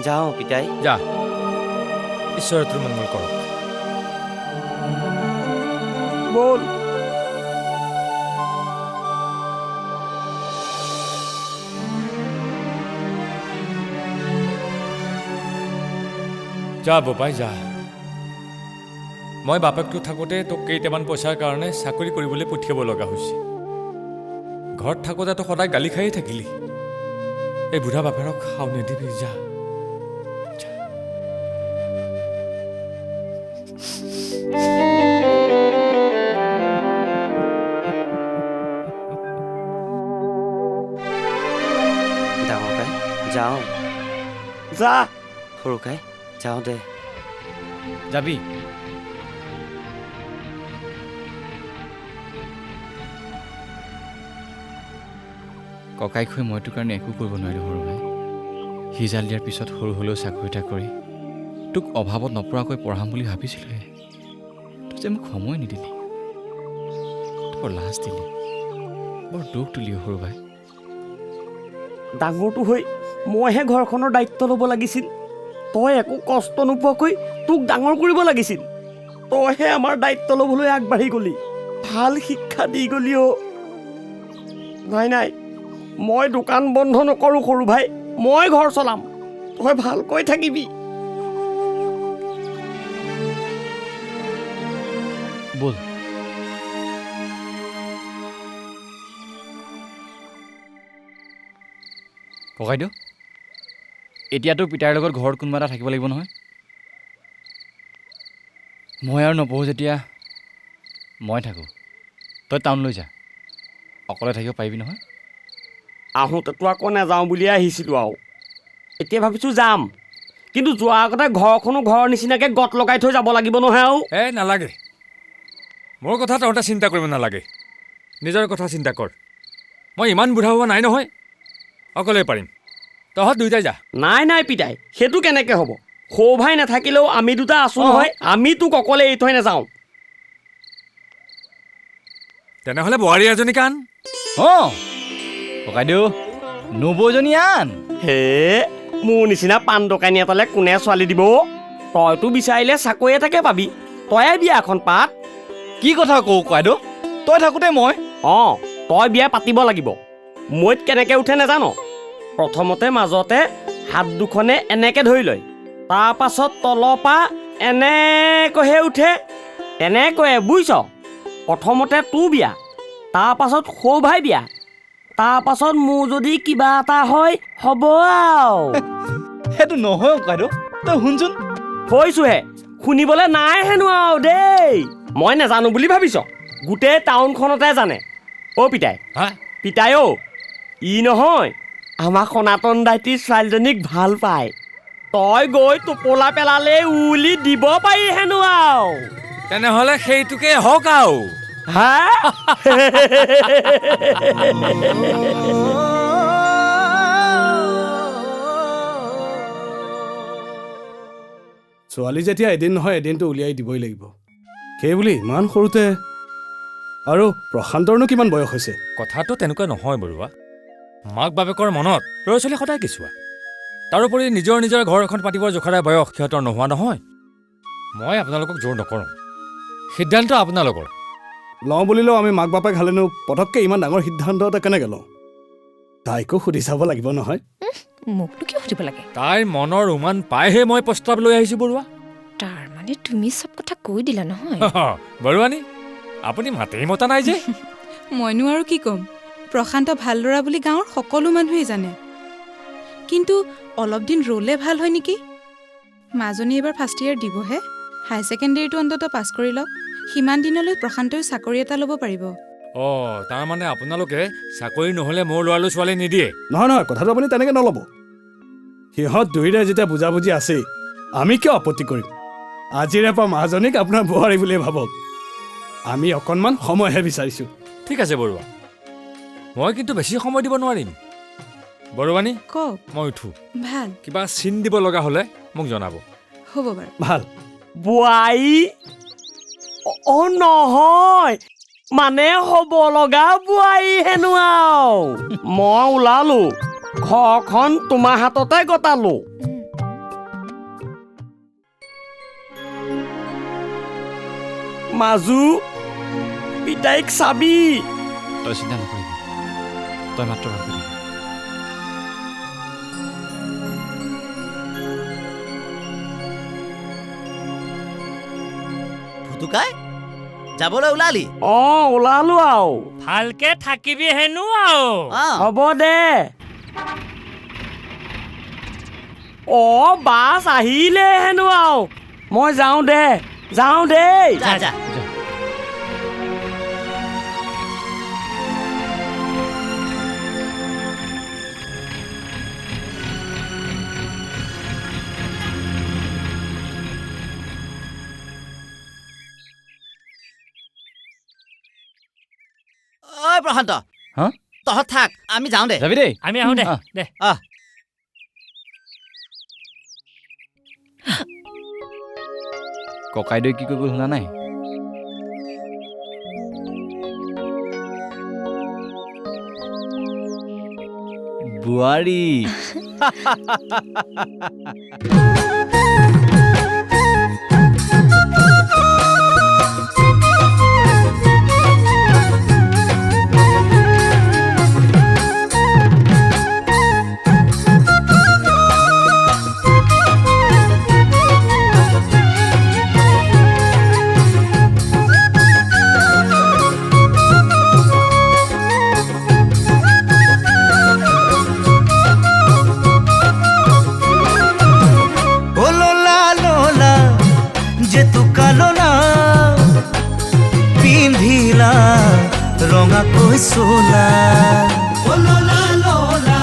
যাওঁ পিতাই যা ঈশ্বৰে তোৰ মংগল কৰক বল যা বোপাই যা মই বাপেকটো থাকোঁতে তোক কেইটামান পইচাৰ কাৰণে চাকৰি কৰিবলৈ পঠিয়াব লগা হৈছে ঘৰত থাকোঁতে তো সদায় গালি খায়ে থাকিলি এই বুঢ়া বাপেৰক খাও নিদিবি যা ডাঙৰকাই যাওঁ যা সৰুকাই যাওঁ দে যাবি ককাইক হৈ মই তোৰ কাৰণে একো কৰিব নোৱাৰিলোঁ সৰু ভাই হিজাল দিয়াৰ পিছত সৰু হ'লেও চাকৰি এটা কৰি তোক অভাৱত নপৰাকৈ পঢ়াম বুলি ভাবিছিলোঁহে তই যে মোক সময় নিদিলি বৰ লাজ দিলি বৰ দুখ তুলি সৰু ভাই ডাঙৰটো হৈ মইহে ঘৰখনৰ দায়িত্ব ল'ব লাগিছিল। তই একো কষ্ট নোপোৱাকৈ তোক ডাঙৰ কৰিব লাগিছিল। তইহে আমাৰ দায়িত্ব ল'বলৈ আগবাঢ়ি গলি, ভাল শিক্ষা দি গলি অ'। নাই নাই, মই দোকান বন্ধ নকৰোঁ সৰু ভাই, মই ঘৰ চলাম, তই ভালকৈ থাকিবি। বল ককাইদেউ, এতিয়াতো পিতাৰ লগত ঘৰত কোনোবা এটা থাকিব লাগিব নহয়। মই আৰু নপঢ়োঁ যেতিয়া মই থাকোঁ, তই টাউনলৈ যা, অকলে থাকিব পাৰিবি নহয়। আহোঁতেতো আকৌ নাযাওঁ বুলিয়ে আহিছিলোঁ আৰু এতিয়া ভাবিছোঁ যাম, কিন্তু যোৱাৰ আগতে ঘৰখনো ঘৰৰ নিচিনাকৈ গত লগাই থৈ যাব লাগিব নহয় আৰু। নালাগে, মোৰ কথা তহঁতে চিন্তা কৰিব নালাগে, নিজৰ কথা চিন্তা কৰ। মই ইমান বুঢ়া হোৱা নাই নহয়, অকলে পাৰিম, তহঁত দুইটাই যা। নাই নাই পিতাই, সেইটো কেনেকৈ হ'ব? সৌ ভাই নাথাকিলেও আমি দুটা আছোঁ নহয়, আমি তোক অকলে এৰি থৈ নাযাওঁ। তেনেহ'লে বোৱাৰী এজনীকে আন। অঁ ককাইদেউ, নবৌজনী আন। হে, মোৰ নিচিনা পাণ দোকানী এটালে কোনে ছোৱালী দিব? তইতো বিচাৰিলে চাকৰি এটাকে পাবি, তয়ে বিয়া এখন পাত। কি কথা কওঁ ককাইদেউ, তই থাকোঁতে মই? অঁ, তই বিয়া পাতিব লাগিব। মৈত কেনেকৈ উঠে নাজানো? প্ৰথমতে মাজতে হাত দুখনে এনেকৈ ধৰি লয়, তাৰ পাছত তলৰ পৰা এনেকৈহে উঠে, তেনেকৈয়ে বুজিছ? প্ৰথমতে তোৰ বিয়া, তাৰ পাছত সৌ ভাই বিয়া, তাৰ পাছত মোৰ যদি কিবা এটা হয় হ'ব আৰু। সেইটো নহয় ককাইদেউ, তই শুনচোন। কৈছোহে, শুনিবলৈ নাই হেনো আৰু দেই। মই নাজানো বুলি ভাবিছ? গোটেই টাউনখনতে জানে। অ' পিতাই, পিতাই অ', ই নহয় আমাৰ সনাতন দাইটিৰ ছোৱালীজনীক ভাল পায়। তই গৈ টোপোলা পেলালে উলি দিব পাৰি হেনো আৰু। তেনেহ'লে সেইটোকে হওক আৰু। হা? ছোৱালী যেতিয়া এদিন নহয় এদিনটো উলিয়াই দিবই লাগিব, সেইবুলি ইমান সৰুতে। আৰু প্ৰশান্তৰনো কিমান বয়স হৈছে? কথাটো তেনেকুৱা নহয় বৰুৱা, মাক বাপেকৰ মনত ল'ৰা ছোৱালী সদায় কেঁচুৱা। তাৰোপৰি নিজৰ নিজৰ ঘৰ এখন পাতিবৰ জোখাৰে বয়স সিহঁতৰ নোহোৱা নহয়। মই আপোনালোকক জোৰ নকৰোঁ, সিদ্ধান্ত আপোনালোকৰ। লওঁ বুলিলেও আমি মাক বাপেক হালেনো পটককৈ ইমান ডাঙৰ সিদ্ধান্ত এটা কেনেকৈ লওঁ? তাইকো সুধি চাব লাগিব নহয়। মোকনো কিয় সুধিব লাগে? তাইৰ মনৰ উমান পাইহে মই প্ৰস্তাৱ লৈ আহিছোঁ বৰুৱা। তাৰ মানে তুমি চব কথা কৈ দিলা নহয়? বৰুৱানী, আপুনি মাতেই মতা নাই যে। মইনো আৰু কি ক'ম, প্ৰশান্ত ভাল ল'ৰা বুলি গাঁৱৰ সকলো মানুহেই জানে, কিন্তু অলপ দিন ৰ'লে ভাল হয় নেকি? মাজনী এইবাৰ ফাৰ্ষ্ট ইয়েৰ দিবহে, হাই ছেকেণ্ডেৰীটো অন্ততঃ পাছ কৰি লওক, সিমান দিনলৈ প্ৰশান্তই চাকৰি এটা ল'ব পাৰিব। অঁ, তাৰমানে আপোনালোকে চাকৰি নহ'লে মোৰ ল'ৰালৈ ছোৱালী নিদিয়ে? নহয় নহয়, কথাটো আপুনি তেনেকৈ নল'ব। সিহঁত দুয়োৰে যেতিয়া বুজাবুজি আছেই, আমি কিয় আপত্তি কৰিম? আজিৰে পৰা মাজনীক আপোনাৰ বোৱাৰী বুলিয়ে ভাবক। আমি অকণমান সময়হে বিচাৰিছোঁ। ঠিক আছে বৰুৱা, মই কিন্তু বেছি সময় দিব নোৱাৰিম। বৰুৱানী, কওক। মই উঠোঁ। ভাল। কিবা চিন দিব লগা হ'লে মোক জনাব। হ'ব বাৰু। ভাল। বোৱাৰী? অ' নহয়, মানে হ'ব লগা বোৱাৰী হেনো আৰু। মই ওলালো, ঘৰখন তোমাৰ হাততে গতালো। মাজু, পিতাইক চাবি। তই চিন্তা নকৰিবি, তই মাত্ৰ ভালকৈ থাকিবি। ফুটুকাই যাবলৈ ওলালি? অঁ, ওলালো আৰু। ভালকে থাকিবি হেনো আৰু। হ'ব দে। অ' বাছ আহিলে হেনো আৰু। মই যাওঁ দে, যাওঁ দেই। যা যা। ঐ প্ৰশান্ত, তহঁত থাক, আমি যাওঁ দে। যাবি দেই? আমি আহোঁ দে। দে। ককাইদেউ কি কৰিব শুনা নাই? বোৱাৰী ৰঙা কৈছোলা ললা ললা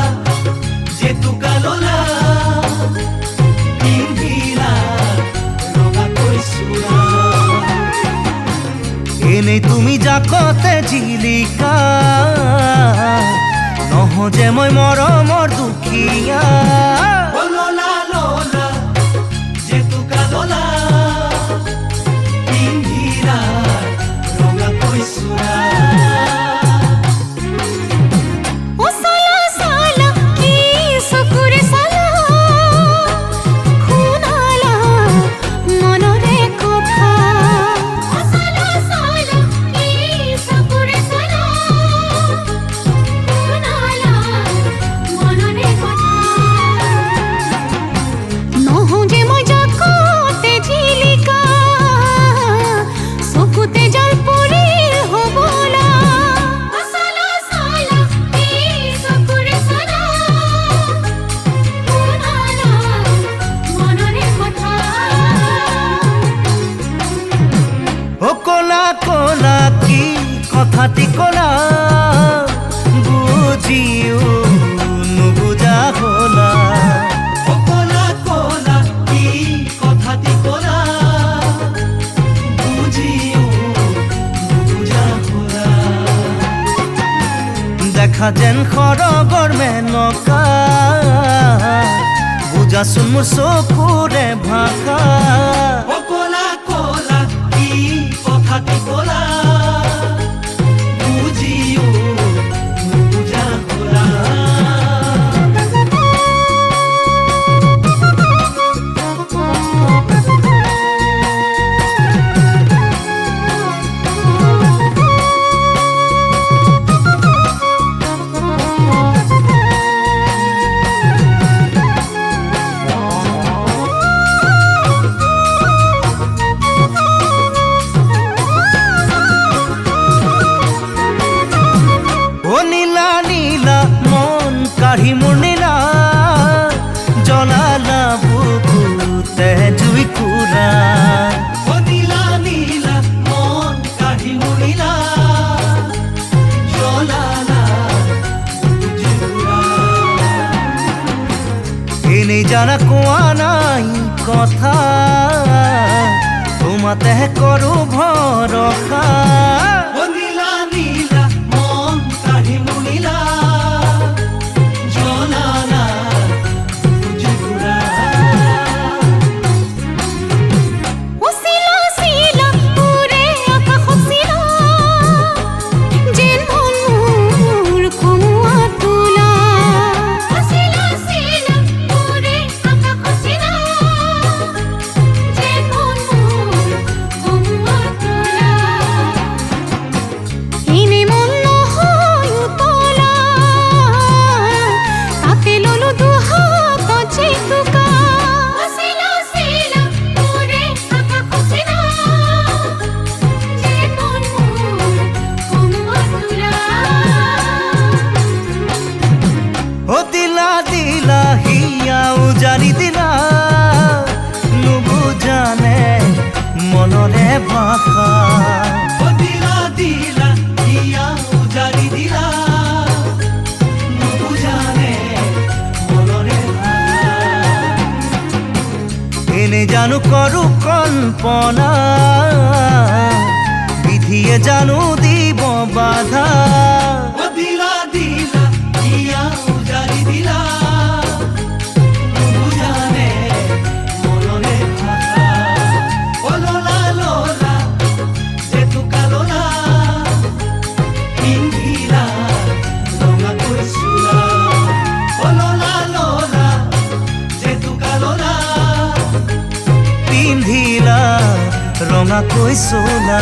যে তুকা ললা পিন্ধিলা ৰঙা কৈছোলা এনেই তুমি জাকতে জিলিকা নহ যে মই মৰমৰ দুখীয়া ললা ললা যে তুকা ললা পিন্ধিলা ৰঙা কৈছোলা কথাটি কলা বুঝিও নুবুজা হলা কলা কলা কি কথাটি কলা বুঝিও নুবুজা হলা দেখা যেন খৰগৰ মেনকা বুজাচোন মোৰ চকুৰে ভাষা কলা কলা কি কথাটি কলা কাঢ়ি মোৰ নীলা জ্বলালা বুকুতে জুই কুৰা নীলা নীলা মন কাঢ়ি মোৰ নীলা জ্বলালা জুই কুৰা এনেই জানা কোৱা নাই কথা তোমাতে কৰো ভৰসা নীলা নীলা মন কাঢ়ি মোৰ নীলা জানি দিলা নুবুজানে মনৰে ভাষা দিলা দিলা হিয়া উজাৰি দিলা নুবুজানে মনৰে ভাষা এনে জানো কৰো কল্পনা বিধিয়ে জানো দিব বাধা দিলা দিলা হিয়া উজাৰি দিলা Lola, ৰঙাকৈ চোলা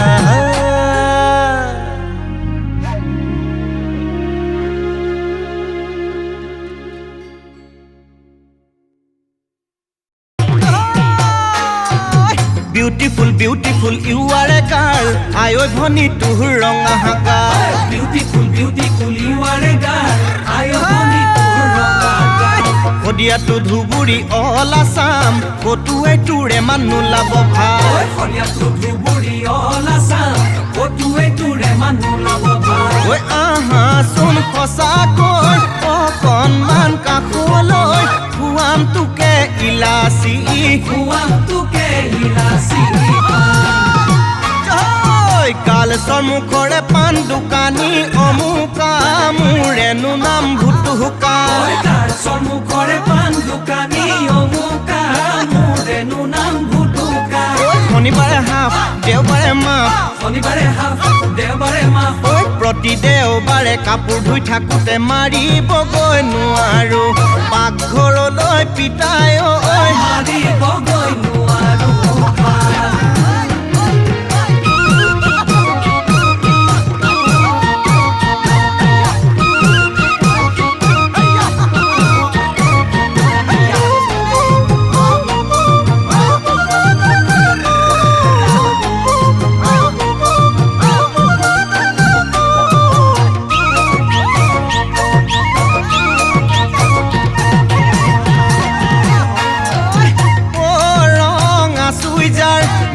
Beautiful, beautiful, you are a girl. I owe honey to her wrong girl. Beautiful, beautiful, you are a girl. I owe honey to her wrong girl. Hodia to dhuburi all Assam. Kotuwe to remanu labo bhai. Hodia to dhuburi all Assam. Kotuwe to remanu labo bhai. Oi aha sun khosa koi. O kon man ka kholoi. Huam tuke ilasi. Huam tuke ilasi. কাল সন্মুখৰে পাণ দোকানী অমুকা মোৰেনো নাম ভুটুকা কাল সন্মুখৰে পাণ দোকানী অমুকা মোৰেনো নাম ভুটুকা শনিবাৰে half দেওবাৰে মাফ শনিবাৰে হাফ দেওবাৰে মাফ প্ৰতি দেওবাৰে কাপোৰ ধুই থাকোঁতে মাৰিবগৈ নোৱাৰো পাকঘৰলৈ পিতাই ঐ মাৰিবগৈ নোৱাৰো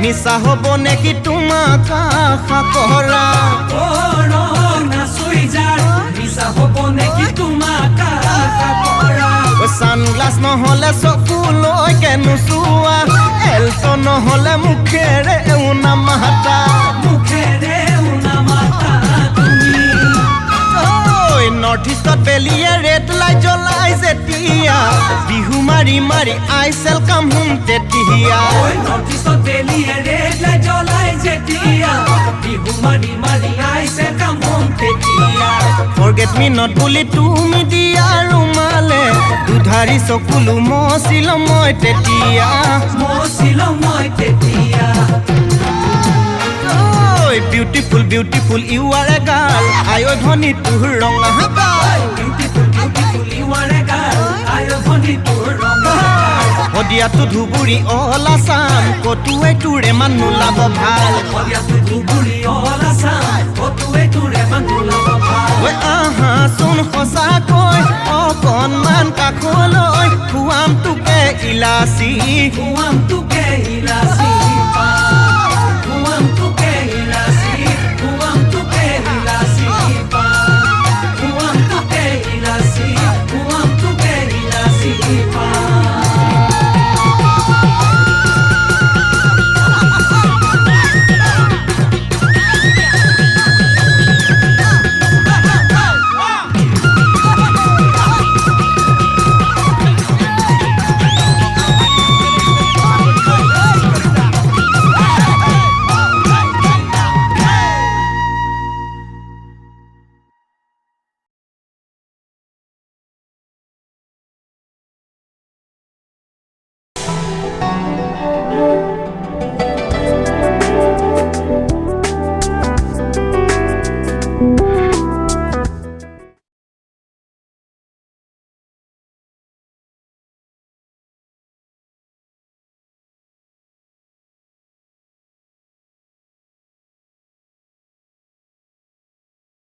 মিছা হ'ব নেকি তোমাক আশা কৰা মিছা হ'ব নেকি তোমাক আশা কৰা ছানগ্লাছ নহ'লে চকুলৈকে নোচোৱা এলটো নহ'লে মুখেৰে উনা মাতা মুখেৰে উনা মাতা তুমি নৰ্থ ইষ্টত বেলিয়ে ৰেড লাইট জ্বলাই যেতিয়া বিহু মাৰি মাৰি আই চেল কাম হোম তেতিয়া নৰ্থ ইষ্টত বেলিয়ে ৰেড লাইট জ্বলাই যেতিয়া বিহু মাৰি মাৰি আই চেল কাম হোম তেতিয়া ফৰগেট মি নট বুলি তুমি দিয়া ৰুমালে দুধাৰি চকুলো মচিল মই তেতিয়া Beautiful, beautiful, you are a girl. I owe honey to her wrong girl. Beautiful, beautiful, you are a girl. I owe honey to her wrong girl. Hodia to dhuburi all Assam. Kotuwe to remanu labo bhal. Hodia to dhuburi all Assam. Kotuwe to remanu labo bhal. Oi aha sun khosa koi. O kon man ka kholoi. Huam tuke ilasi. Huam tuke ilasi.